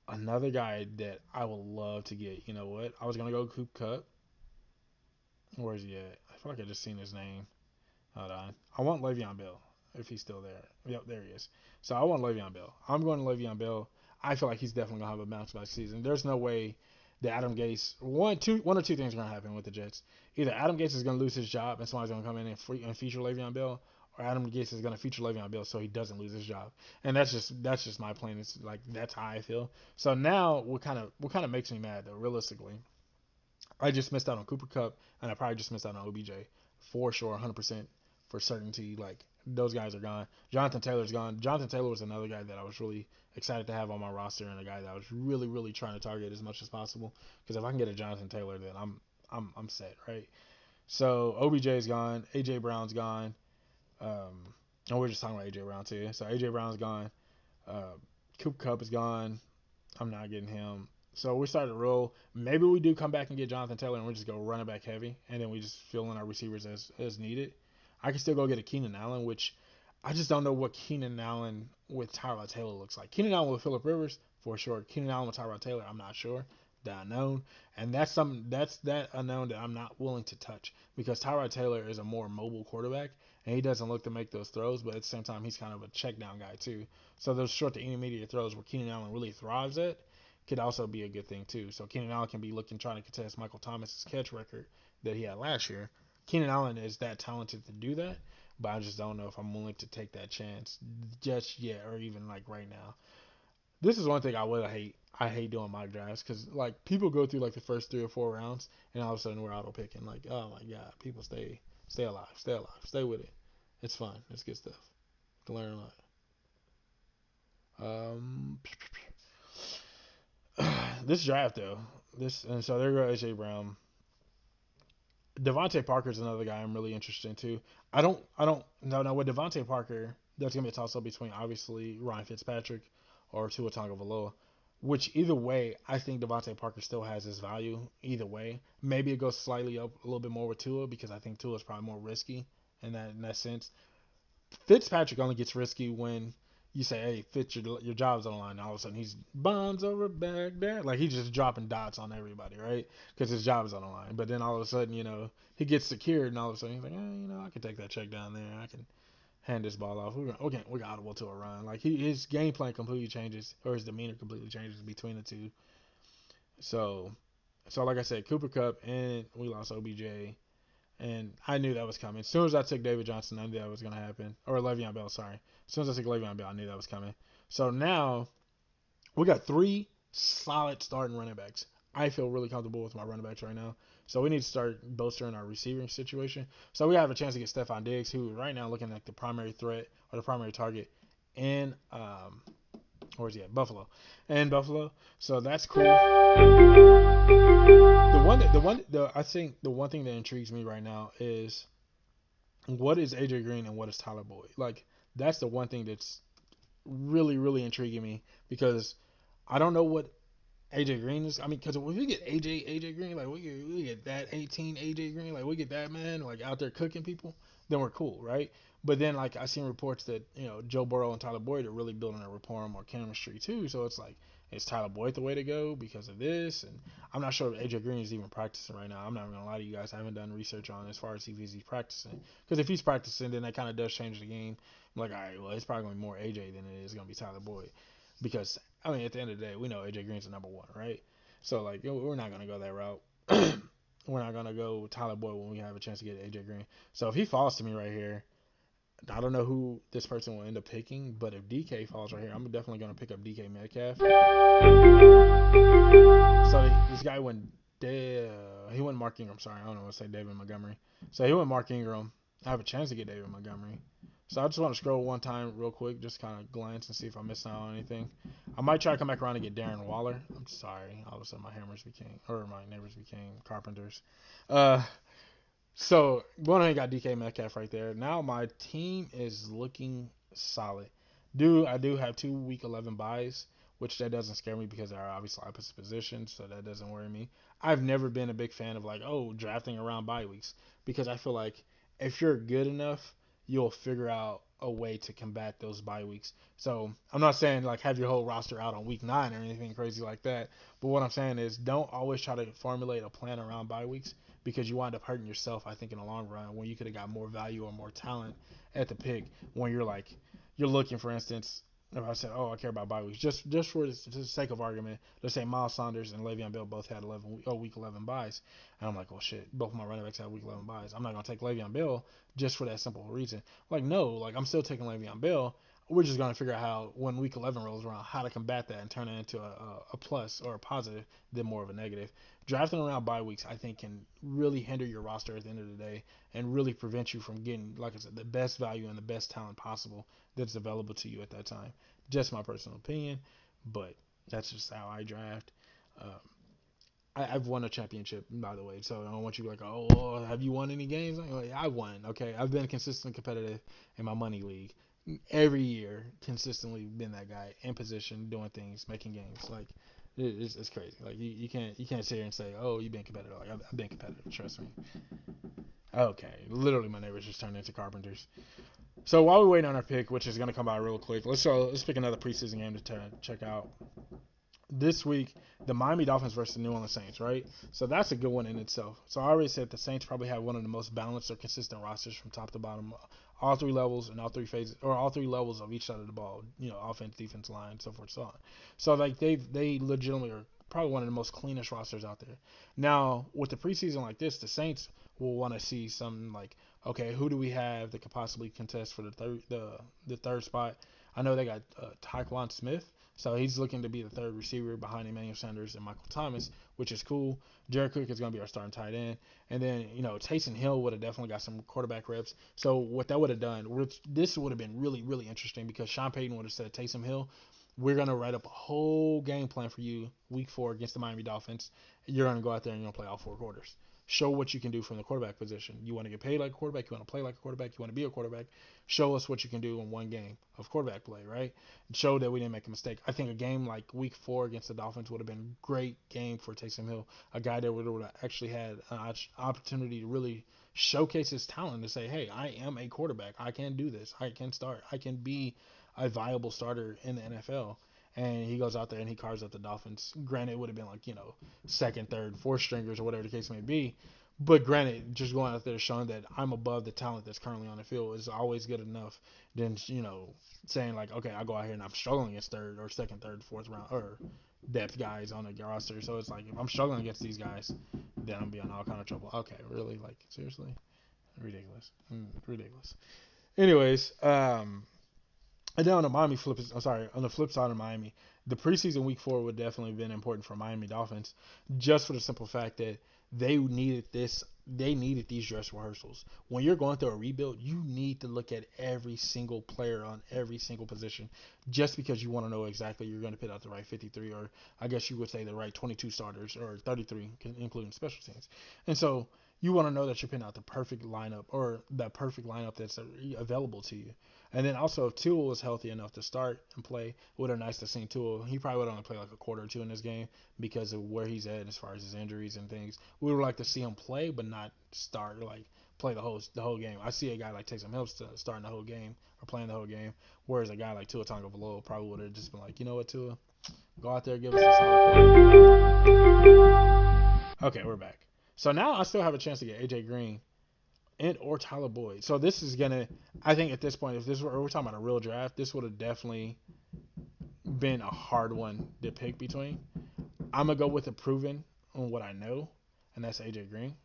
Another guy that I would love to get. You know what? I was gonna go Coop Cup. Where is he at? I feel like I just seen his name. Hold on. I want Le'Veon Bell if he's still there. Yep, there he is. So I want Le'Veon Bell. I'm going to Le'Veon Bell. I feel like he's definitely gonna have a bounce back season. There's no way that Adam Gase one or two things are gonna happen with the Jets. Either Adam Gase is gonna lose his job and somebody's gonna come in and feature Le'Veon Bell, or Adam Gase is gonna feature Le'Veon Bell so he doesn't lose his job. And that's just my plan. It's like that's how I feel. So now what kind of makes me mad though, realistically, I just missed out on Cooper Cup, and I probably just missed out on OBJ for sure, 100% for certainty. Like those guys are gone. Jonathan Taylor's gone. Jonathan Taylor was another guy that I was really excited to have on my roster, and a guy that I was really, really trying to target as much as possible. Because if I can get a Jonathan Taylor, then I'm set, right? So OBJ's gone. AJ Brown's gone. And we're just talking about AJ Brown too. So AJ Brown's gone. Uh, Cooper Kupp is gone. I'm not getting him. So we started to roll. Maybe we do come back and get Jonathan Taylor and we just go running back heavy, and then we just fill in our receivers as needed. I can still go get a Keenan Allen, which I just don't know what Keenan Allen with Tyrod Taylor looks like. Keenan Allen with Phillip Rivers for sure. Keenan Allen with Tyrod Taylor, I'm not sure. That unknown, and that's that unknown that I'm not willing to touch because Tyrod Taylor is a more mobile quarterback and he doesn't look to make those throws, but at the same time he's kind of a check down guy too. So those short to intermediate throws where Keenan Allen really thrives at could also be a good thing too. So Keenan Allen can be looking trying to contest Michael Thomas's catch record that he had last year. Keenan Allen is that talented to do that, but I just don't know if I'm willing to take that chance just yet or even like right now. This is one thing I would hate. I hate doing mock drafts because like people go through like the first 3 or 4 rounds and all of a sudden we're auto picking. Like, oh my god, people stay alive, stay with it. It's fun. It's good stuff. To learn a lot. This draft though, this and so there goes AJ Brown. Devontae Parker's another guy I'm really interested in too. I don't no with Devontae Parker, there's gonna be a toss up between obviously Ryan Fitzpatrick or Tua Tagovailoa. Which either way, I think Devontae Parker still has his value. Either way, maybe it goes slightly up a little bit more with Tua because I think Tua is probably more risky in that sense. Fitzpatrick only gets risky when you say, "Hey, Fitz, your job's on the line." And all of a sudden, he's bonds over Baghdad. Like he's just dropping dots on everybody, right? Because his job is on the line. But then all of a sudden, he gets secured, and all of a sudden he's like, I can take that check down there. I can hand this ball off. We got audible to a run. Like his game plan completely changes, or his demeanor completely changes between the two. So, so like I said, Cooper Kupp and we lost OBJ. And I knew that was coming. As soon as I took David Johnson, I knew that was going to happen. Or Le'Veon Bell, sorry. As soon as I took Le'Veon Bell, I knew that was coming. So now we got 3 solid starting running backs. I feel really comfortable with my running backs right now. So we need to start bolstering our receiving situation. So we have a chance to get Stephon Diggs, who right now looking like the primary threat or the primary target in where's he at? Buffalo. And Buffalo. So that's cool. I think the one thing that intrigues me right now is what is AJ Green and what is Tyler Boyd? Like that's the one thing that's really really intriguing me because I don't know what AJ Green is. I mean, because if we get AJ Green, like we get that 18 AJ Green, like we get that man like out there cooking people, then we're cool, right? But then like I seen reports that Joe Burrow and Tyler Boyd are really building a rapport and more chemistry too. So it's like is Tyler Boyd the way to go because of this? And I'm not sure if AJ Green is even practicing right now. I'm not gonna lie to you guys. I haven't done research on as far as if he's practicing. Because if he's practicing, then that kind of does change the game. I'm like, all right, well, it's probably gonna be more AJ than it is gonna be Tyler Boyd. Because I mean, at the end of the day, we know AJ Green's the number one, right? So like, we're not gonna go that route. We're not gonna go Tyler Boyd when we have a chance to get AJ Green. So if he falls to me right here, I don't know who this person will end up picking, but if DK falls right here, I'm definitely gonna pick up DK Metcalf. So this guy went, he went Mark Ingram. Sorry, I don't know what to say, David Montgomery. So he went Mark Ingram. I have a chance to get David Montgomery. So I just want to scroll one time real quick, just kind of glance and see if I missed out on anything. I might try to come back around and get Darren Waller. I'm sorry, all of a sudden my neighbors became carpenters. Uh, so one I got DK Metcalf right there. Now my team is looking solid. I do have 2 week 11 buys, which that doesn't scare me because they're obviously opposite positions, so that doesn't worry me. I've never been a big fan of like drafting around bye weeks because I feel like if you're good enough, you'll figure out a way to combat those bye weeks. So I'm not saying like have your whole roster out on week 9 or anything crazy like that, but what I'm saying is don't always try to formulate a plan around bye weeks because you wind up hurting yourself. I think in the long run when you could have got more value or more talent at the pick when you're looking, for instance, if I said, I care about bye weeks, just for the sake of argument, let's say Miles Sanders and Le'Veon Bell both had week 11 buys, and I'm like, well, shit, both of my running backs had week 11 buys. I'm not gonna take Le'Veon Bell just for that simple reason. Like, no, like I'm still taking Le'Veon Bell. we're just going to figure out how, when week 11 rolls around, how to combat that and turn it into a plus or a positive than more of a negative. Drafting around bye weeks, I think, can really hinder your roster at the end of the day and really prevent you from getting, like I said, the best value and the best talent possible that's available to you at that time. Just my personal opinion, but that's just how I draft. Um, I've won a championship, by the way, so I don't want you to be like, oh, have you won any games? Like, I won, okay? I've been consistently competitive in my money league. Every year, consistently been that guy in position, doing things, making games. Like, it's crazy. Like, you can't sit here and say, oh, you've been competitive. Like, I've been competitive, trust me. Okay, literally, my neighbors just turned into carpenters. So while we wait on our pick, which is going to come out real quick, let's pick another preseason game to check out this week, the Miami Dolphins versus the New Orleans Saints, right? So that's a good one in itself. So I already said the Saints probably have one of the most balanced or consistent rosters from top to bottom, all three levels and all three phases, or all three levels of each side of the ball. Offense, defense, line, so forth, so on. So like they legitimately are probably one of the most cleanest rosters out there. Now with the preseason like this, the Saints will want to see something like, okay, who do we have that could possibly contest for the third spot? I know they got Tyquan Smith, so he's looking to be the third receiver behind Emmanuel Sanders and Michael Thomas, which is cool. Jared Cook is going to be our starting tight end. And then, Taysom Hill would have definitely got some quarterback reps. So what that would have done, this would have been really, really interesting because Sean Payton would have said, Taysom Hill, we're going to write up a whole game plan for you week 4 against the Miami Dolphins. You're going to go out there and you're going to play all 4 quarters. Show what you can do from the quarterback position. You want to get paid like a quarterback. You want to play like a quarterback. You want to be a quarterback. Show us what you can do in one game of quarterback play, right? Show that we didn't make a mistake. I think a game like week 4 against the Dolphins would have been a great game for Taysom Hill, a guy that would have actually had an opportunity to really showcase his talent to say, hey, I am a quarterback. I can do this. I can start. I can be a viable starter in the NFL. And he goes out there and he carves up the Dolphins. Granted, it would have been like, second, third, fourth stringers or whatever the case may be. But granted, just going out there showing that I'm above the talent that's currently on the field is always good enough than, saying like, okay, I'll go out here and I'm struggling against third or second, third, fourth round or depth guys on the roster. So it's like, if I'm struggling against these guys, then I'm be in all kind of trouble. Okay, really? Like, seriously? Ridiculous. Ridiculous. Anyways, and then on the flip side of Miami, the preseason week 4 would definitely have been important for Miami Dolphins, just for the simple fact that they needed this. They needed these dress rehearsals. When you're going through a rebuild, you need to look at every single player on every single position, just because you want to know exactly you're going to put out the right 53, or I guess you would say the right 22 starters, or 33, including special teams. And so you want to know that you're putting out the perfect lineup, or that perfect lineup that's available to you. And then also, if Tua was healthy enough to start and play, it would have nice to see Tua. He probably would only play like a quarter or two in this game because of where he's at as far as his injuries and things. We would like to see him play, but not start, like play the whole game. I see a guy like Taysom Hill starting the whole game or playing the whole game, whereas a guy like Tua Tagovailoa probably would have just been like, you know what, Tua, go out there, give us a solid quarter. Okay, we're back. So now I still have a chance to get AJ Green and or Tyler Boyd. So this is gonna, I think at this point, if we're talking about a real draft, this would have definitely been a hard one to pick between. I'm gonna go with the proven on what I know, and that's AJ Green.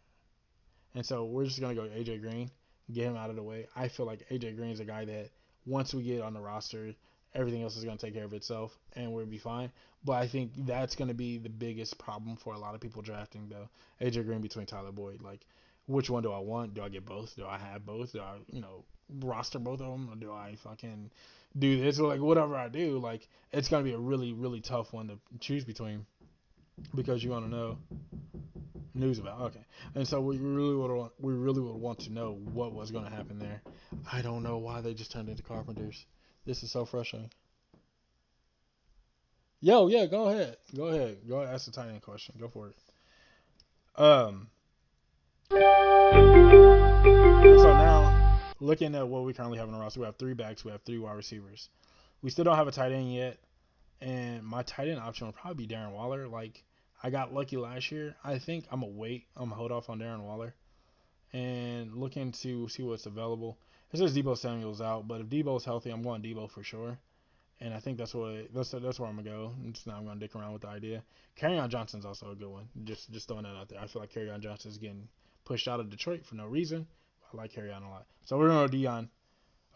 And so we're just gonna go AJ Green, get him out of the way. I feel like AJ Green is a guy that once we get on the roster, everything else is gonna take care of itself, and we'll be fine. But I think that's gonna be the biggest problem for a lot of people drafting though. AJ Green between Tyler Boyd, like which one do I want? Do I get both? Do I have both? Do I roster both of them, or do I fucking do this? Or like whatever I do, like it's gonna be a really really tough one to choose between because you want to know news about. Okay, and so we really would want to know what was going to happen there. I don't know why they just turned into carpenters. This is so frustrating. Yo, yeah, go ahead. Ask the tight end question. Go for it. Um, and so now looking at what we currently have in the roster, we have 3 backs, we have 3 wide receivers. We still don't have a tight end yet, and my tight end option would probably be Darren Waller. Like I got lucky last year. I think I'm gonna wait. I'm gonna hold off on Darren Waller and looking to see what's available. It says Debo Samuel's out, but if Debo's healthy, I'm going Debo for sure. And I think that's where I'm gonna go. Just now I'm gonna dick around with the idea. Kerryon Johnson's also a good one. Just throwing that out there. I feel like Kerryon Johnson's getting pushed out of Detroit for no reason. I like Kerryon a lot. So we're gonna go Dion.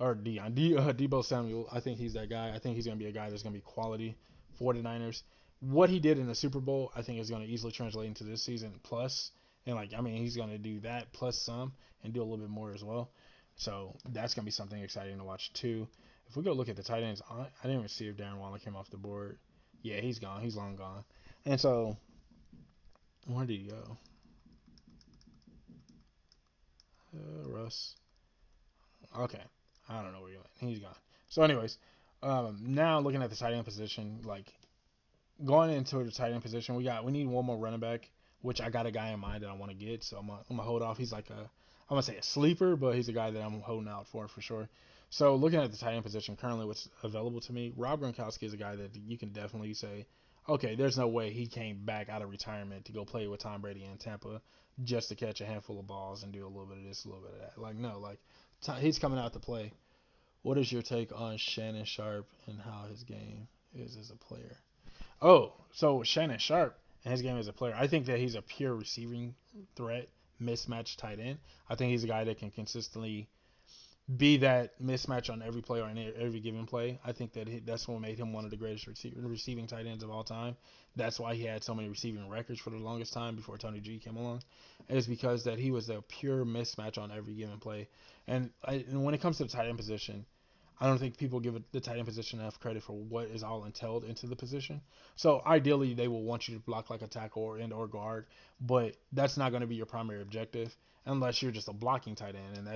or Debo Samuel. I think he's that guy. I think he's going to be a guy that's going to be quality for the Niners. What he did in the Super Bowl, I think, is going to easily translate into this season plus. And, he's going to do that plus some and do a little bit more as well. So that's going to be something exciting to watch, too. If we go look at the tight ends, I didn't even see if Darren Waller came off the board. Yeah, he's gone. He's long gone. And so, where did he go? Russ. Okay. I don't know where he went. He's gone. So, anyways, now looking at the tight end position, going into the tight end position, we need one more running back, which I got a guy in mind that I want to get. So I'm gonna hold off. He's I'm gonna say a sleeper, but he's a guy that I'm holding out for sure. So looking at the tight end position currently, what's available to me, Rob Gronkowski is a guy that you can definitely say, okay, there's no way he came back out of retirement to go play with Tom Brady in Tampa just to catch a handful of balls and do a little bit of this, a little bit of that. He's coming out to play. What is your take on Shannon Sharp and how his game is as a player? Oh, so Shannon Sharp and his game as a player, I think that he's a pure receiving threat, mismatched tight end. I think he's a guy that can consistently be that mismatch on every play or in every given play. I think that's what made him one of the greatest receiving tight ends of all time. That's why he had so many receiving records for the longest time before Tony G came along. Is because that he was a pure mismatch on every given play. And when it comes to the tight end position, I don't think people give the tight end position enough credit for what is all entailed into the position. So ideally, they will want you to block like a tackle or guard, but that's not going to be your primary objective unless you're just a blocking tight end, and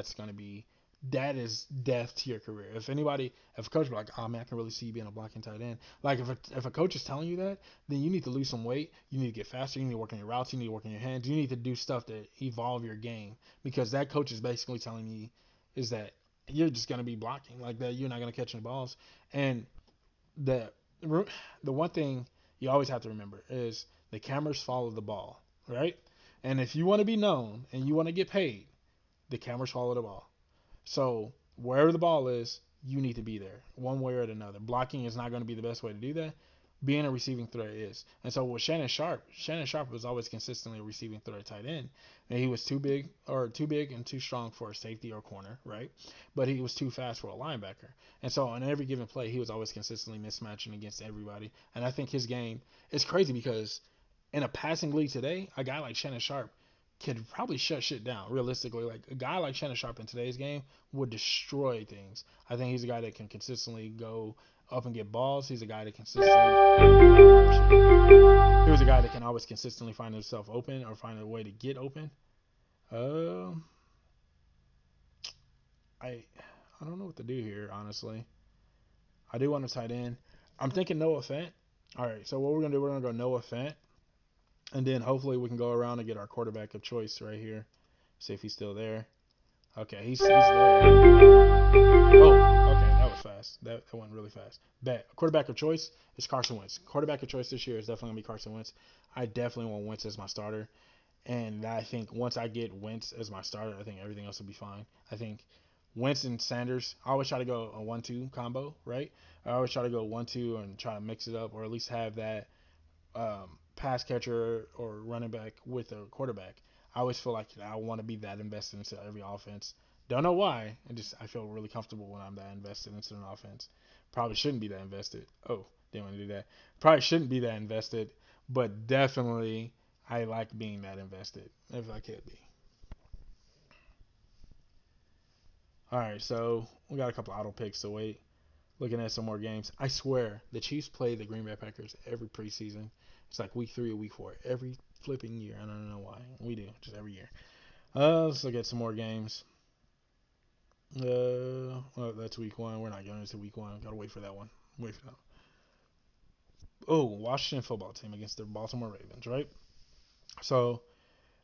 that is death to your career. If a coach be like, oh man, I can really see you being a blocking tight end. Like if a coach is telling you that, then you need to lose some weight. You need to get faster. You need to work on your routes. You need to work on your hands. You need to do stuff to evolve your game because that coach is basically telling me is that you're just going to be blocking like that. You're not going to catch any balls. And the the one thing you always have to remember is the cameras follow the ball, right? And if you want to be known and you want to get paid, the cameras follow the ball. So wherever the ball is, you need to be there one way or another. Blocking is not going to be the best way to do that. Being a receiving threat is. And so with Shannon Sharp was always consistently a receiving threat tight end. And he was too big and too strong for a safety or corner, right? But he was too fast for a linebacker. And so on every given play, he was always consistently mismatching against everybody. And I think his game is crazy because in a passing league today, a guy like Shannon Sharp could probably shut shit down realistically. Like a guy like Shannon Sharp in today's game would destroy things. I think he's a guy that can consistently go up and get balls. He's a guy that consistently he was a guy that can always consistently find himself open or find a way to get open. Um, I I don't know what to do here honestly. I do want to tight end. I'm thinking Noah Fant. All right, so what we're gonna do? We're gonna go Noah Fant, and then hopefully we can go around and get our quarterback of choice right here. See if he's still there. Okay, he's there. Oh, okay, that was fast. That went really fast. Bet quarterback of choice is Carson Wentz. Quarterback of choice this year is definitely gonna be Carson Wentz. I definitely want Wentz as my starter, and I think once I get Wentz as my starter, I think everything else will be fine. I think Wentz and Sanders. I always try to go a 1-2 combo, right? I always try to go 1-2 and try to mix it up, or at least have that pass catcher or running back with a quarterback. I always feel like I want to be that invested into every offense. Don't know why. I feel really comfortable when I'm that invested into an offense. Probably shouldn't be that invested. Oh, didn't want to do that. Probably shouldn't be that invested, but definitely I like being that invested if I could be. All right, so we got a couple auto picks to wait. Looking at some more games. I swear the Chiefs play the Green Bay Packers every preseason. It's like week 3 or week 4 every flipping year. I don't know why. We do just every year. Let's look at some more games. Well, that's week 1. We're not going into week 1. Gotta wait for that one. Wait for that. Oh, Washington football team against the Baltimore Ravens, right? So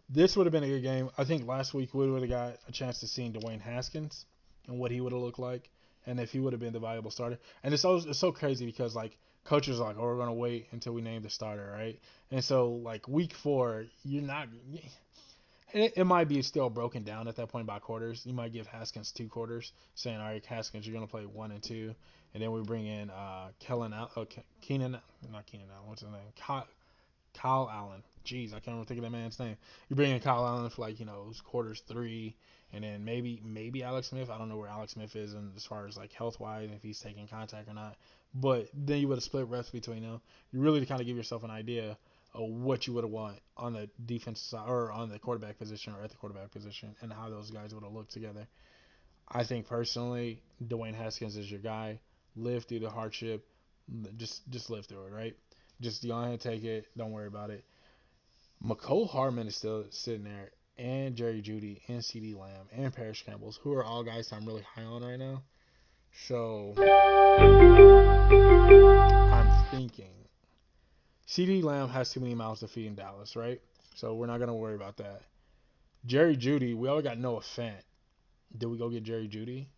this would have been a good game. I think last week we would have got a chance to see Dwayne Haskins and what he would have looked like, and if he would have been the valuable starter. And it's so crazy because coaches are like, oh, we're gonna wait until we name the starter, right? And so week 4, you're not. It might be still broken down at that point by quarters. You might give Haskins 2 quarters, saying, all right, Haskins, you're gonna play 1 and 2, and then we bring in Keenan, not Keenan Allen, what's his name? Kyle Allen. Jeez, I can't even think of that man's name. You bring in Kyle Allen for like quarters 3, and then maybe Alex Smith. I don't know where Alex Smith is in, as far as like health wise, if he's taking contact or not. But then you would have split reps between them. You really to kind of give yourself an idea of what you would have want on the defense side or on the quarterback position or at the quarterback position, and how those guys would have looked together. I think personally, Dwayne Haskins is your guy. Live through the hardship. Just live through it, right? Just go ahead and take it. Don't worry about it. McCole Hardman is still sitting there, and Jerry Jeudy, and CeeDee Lamb, and Parrish Campbell, who are all guys I'm really high on right now. So I'm thinking CeeDee Lamb has too many mouths to feed in Dallas, right? So we're not gonna worry about that. Jerry Jeudy, we already got Noah Fant. Did we go get Jerry Jeudy?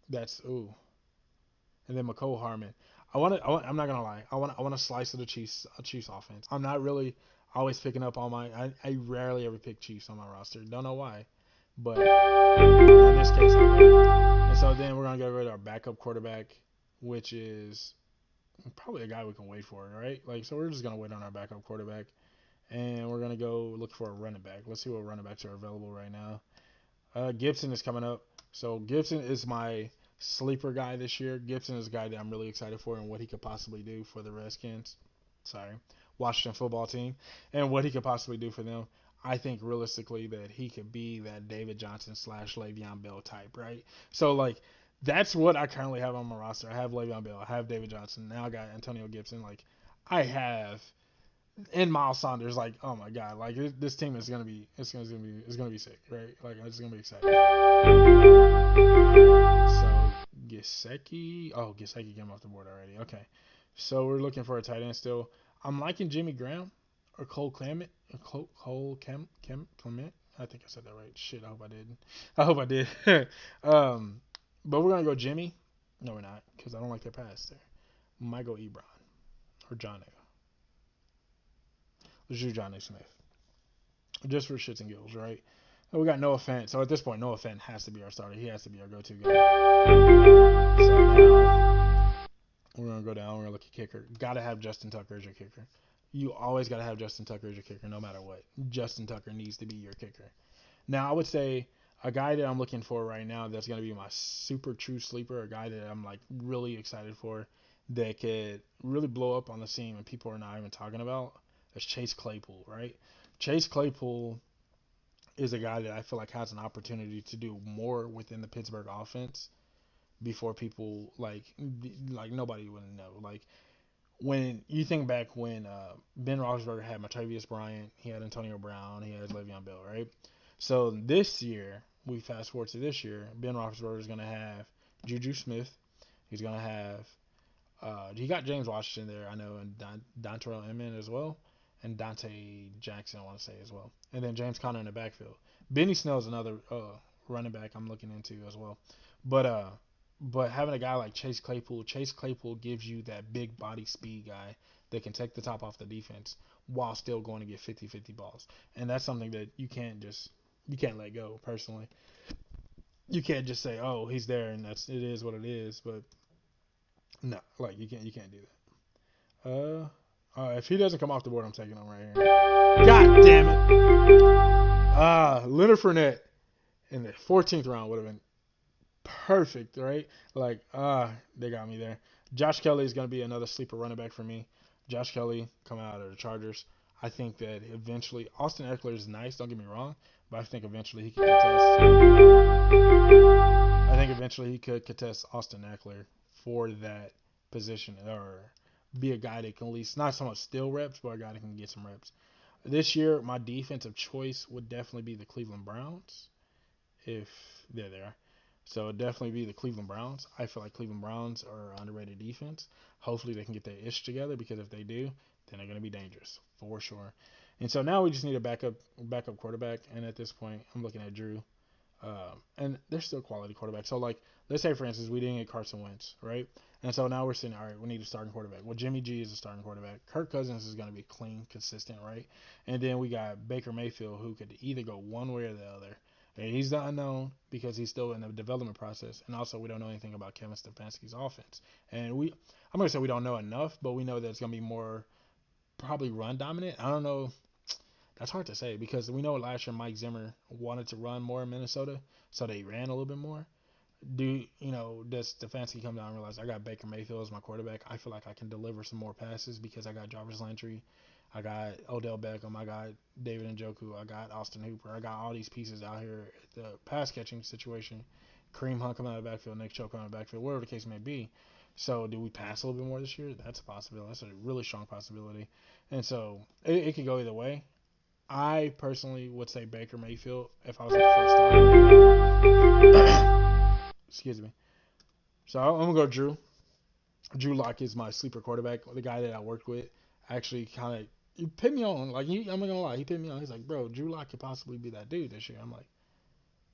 That's ooh. And then McCole Hardman. I'm not gonna lie. I want to slice of the Chiefs offense. I'm not really always picking up on I rarely ever pick Chiefs on my roster. Don't know why, but in this case I will. And so then we're gonna go rid of our backup quarterback, which is probably a guy we can wait for, right? Like, so we're just gonna wait on our backup quarterback, and we're gonna go look for a running back. Let's see what running backs are available right now. Gibson is coming up. So Gibson is my sleeper guy this year. Gibson is a guy that I'm really excited for and what he could possibly do for the Redskins. Sorry, Washington football team, and what he could possibly do for them. I think realistically that he could be that David Johnson / Le'Veon Bell type, right? So like that's what I currently have on my roster. I have Le'Veon Bell. I have David Johnson. Now I got Antonio Gibson. Like I have and Miles Saunders, like, oh my god, like this team is gonna be, it's gonna be sick, right? Like it's gonna be exciting. So Gesicki came off the board already. Okay, so we're looking for a tight end still. I'm liking Jimmy Graham or Cole Clement, Clement. I think I said that right. Shit, I hope I didn't. I hope I did. But we're gonna go Jimmy. No, we're not, because I don't like their pass there. Might go Ebron or John. Let's do Johnny Smith. Just for shits and giggles, right? We got Noah Fant. So at this point, Noah Fant has to be our starter. He has to be our go-to guy. So now we're gonna go down. We're gonna look at kicker. Gotta have Justin Tucker as your kicker. You always gotta have Justin Tucker as your kicker, no matter what. Justin Tucker needs to be your kicker. Now I would say a guy that I'm looking for right now that's gonna be my super true sleeper, a guy that I'm like really excited for, that could really blow up on the scene and people are not even talking about. That's Chase Claypool, right? Chase Claypool is a guy that I feel like has an opportunity to do more within the Pittsburgh offense before people like nobody would know. Like when you think back when Ben Roethlisberger had Martavius Bryant, he had Antonio Brown, he had Le'Veon Bell, right? So this year, we fast forward to this year, Ben Roethlisberger is going to have Juju Smith. He's going to have he got James Washington there, I know, and Dontrell Inman as well, and Dante Jackson, I want to say as well, and then James Conner in the backfield. Benny Snell is another running back I'm looking into as well, but having a guy like Chase Claypool gives you that big body speed guy that can take the top off the defense while still going to get 50-50 balls, and that's something that you can't let go. Personally, you can't just say, oh, he's there and it is what it is, but no, like you can't do that. If he doesn't come off the board, I'm taking him right here. God damn it! Leonard Fournette in the 14th round would have been perfect, right? Like, they got me there. Josh Kelly is going to be another sleeper running back for me. Josh Kelly coming out of the Chargers. I think that eventually Austin Eckler is nice. Don't get me wrong, but I think eventually he could contest. I think eventually he could contest Austin Eckler for that position, or be a guy that can at least not so much steal reps, but a guy that can get some reps. This year, my defensive choice would definitely be the Cleveland Browns. If they're there. So it'd definitely be the Cleveland Browns. I feel like Cleveland Browns are underrated defense. Hopefully they can get their ish together, because if they do, then they're going to be dangerous for sure. And so now we just need a backup quarterback. And at this point, I'm looking at Drew. And they're still quality quarterbacks. So like, let's say for instance we didn't get Carson Wentz, right? And so now we're saying, all right, we need a starting quarterback. Well, Jimmy G is a starting quarterback. Kirk Cousins is going to be clean, consistent, right? And then we got Baker Mayfield, who could either go one way or the other. And he's the unknown because he's still in the development process, and also we don't know anything about Kevin Stefanski's offense. And I'm going to say we don't know enough, but we know that it's going to be more probably run dominant. I don't know. That's hard to say because we know last year Mike Zimmer wanted to run more in Minnesota, so they ran a little bit more. Does Stefanski come down and realize I got Baker Mayfield as my quarterback? I feel like I can deliver some more passes because I got Jarvis Landry, I got Odell Beckham, I got David Njoku, I got Austin Hooper, I got all these pieces out here at the pass catching situation. Kareem Hunt coming out of the backfield, Nick Chubb coming out of the backfield, whatever the case may be. So do we pass a little bit more this year? That's a possibility. That's a really strong possibility. And so it could go either way. I personally would say Baker Mayfield if I was at the first start. Excuse me. So I'm gonna go Drew. Drew Lock is my sleeper quarterback. The guy that I worked with actually kind of he put me on. Like I'm not gonna lie, he put me on. He's like, bro, Drew Lock could possibly be that dude this year. I'm like,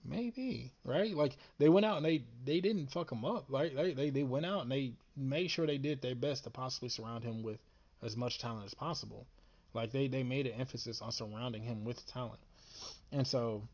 maybe, right? Like they went out and they didn't fuck him up, right? They went out and they made sure they did their best to possibly surround him with as much talent as possible. Like they made an emphasis on surrounding him with talent. And so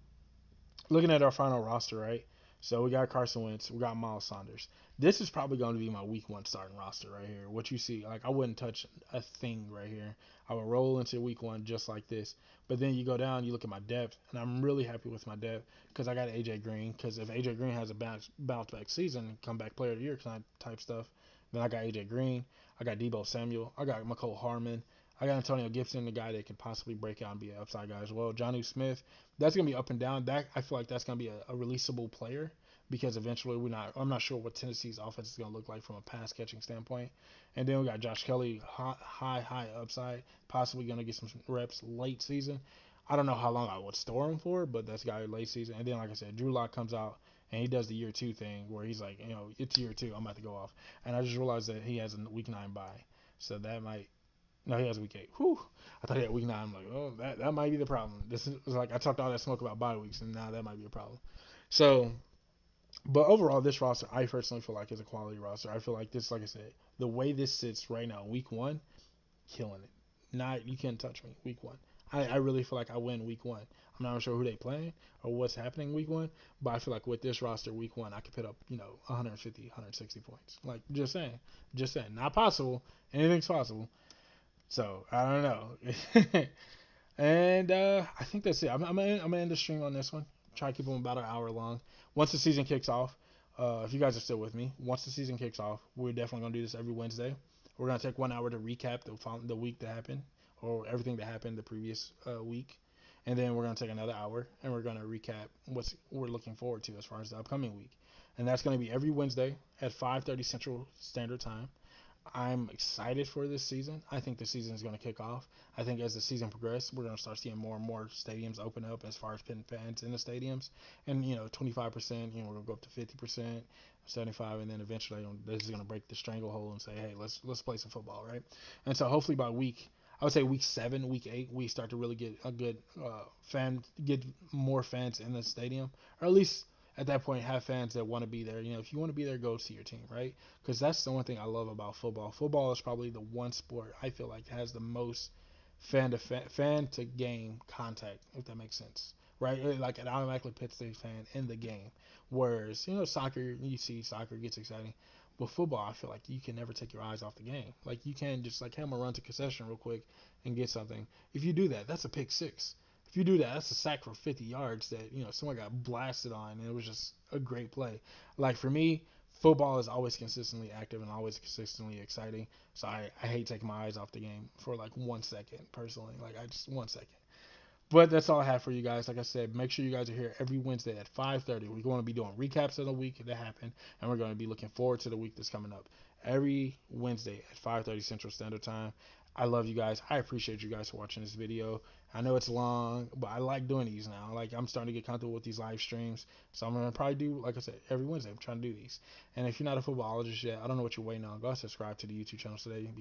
looking at our final roster, right? So we got Carson Wentz, we got Miles Sanders. This is probably going to be my week one starting roster right here. What you see, like I wouldn't touch a thing right here. I would roll into week one just like this. But then you go down, you look at my depth, and I'm really happy with my depth because I got AJ Green. Because if AJ Green has a bounce back season, comeback player of the year kind of type stuff, then I got AJ Green, I got Debo Samuel, I got McCole Harmon, I got Antonio Gibson, the guy that can possibly break out and be an upside guy as well. Jonnu Smith, that's gonna be up and down. That I feel like that's gonna be a releasable player because eventually I'm not sure what Tennessee's offense is gonna look like from a pass catching standpoint. And then we got Josh Kelly, high upside, possibly gonna get some reps late season. I don't know how long I would store him for, but that's a guy late season. And then like I said, Drew Lock comes out and he does the year two thing where he's like, it's year two, I'm about to go off. And I just realized that he has a week 9 bye, so that might no, he has week 8. Whew. I thought he had week 9. I'm like, oh, that might be the problem. This is like I talked all that smoke about bye weeks, and now that might be a problem. So, but overall, this roster, I personally feel like is a quality roster. I feel like this, like I said, the way this sits right now, week 1, killing it. Not you can't touch me, week 1. I really feel like I win week 1. I'm not sure who they playing or what's happening week 1, but I feel like with this roster, week 1, I could put up 150, 160 points. Like just saying, not possible. Anything's possible. So I don't know. And I think that's it. I'm gonna end the stream on this one. Try to keep them about an hour long. Once the season kicks off, if you guys are still with me, once the season kicks off, we're definitely gonna do this every Wednesday. We're gonna take 1 hour to recap the week that happened or everything that happened the previous week, and then we're gonna take another hour and we're gonna recap what we're looking forward to as far as the upcoming week. And that's gonna be every Wednesday at 5:30 Central Standard Time. I'm excited for this season. I think the season is going to kick off. I think as the season progresses, we're going to start seeing more and more stadiums open up as far as putting fans in the stadiums. And 25%. We're going to go up to 50%, 75, and then eventually this is going to break the stranglehold and say, hey, let's play some football, right? And so hopefully by I would say week 7, week 8, we start to really get a good get more fans in the stadium, or at least at that point have fans that want to be there. If you want to be there, go see your team, right? Because that's the one thing I love about football. Football is probably the one sport I feel like has the most fan to game contact, if that makes sense, right? Like it automatically puts the fan in the game. Whereas soccer, you see soccer gets exciting. But football, I feel like you can never take your eyes off the game. Like you can just like, hey, I'm gonna run to concession real quick and get something. If you do that, that's a pick six. If you do that, that's a sack for 50 yards that someone got blasted on, and it was just a great play. Like for me, football is always consistently active and always consistently exciting. So I hate taking my eyes off the game for like 1 second personally. Like I just 1 second. But that's all I have for you guys. Like I said, make sure you guys are here every Wednesday at 5:30. We're going to be doing recaps of the week that happened, and we're going to be looking forward to the week that's coming up. Every Wednesday at 5:30 Central Standard Time. I love you guys. I appreciate you guys for watching this video. I know it's long, but I like doing these now. Like I'm starting to get comfortable with these live streams, so I'm gonna probably do, like I said, every Wednesday. I'm trying to do these. And if you're not a footballologist yet, I don't know what you're waiting on. Go subscribe to the YouTube channel today. Become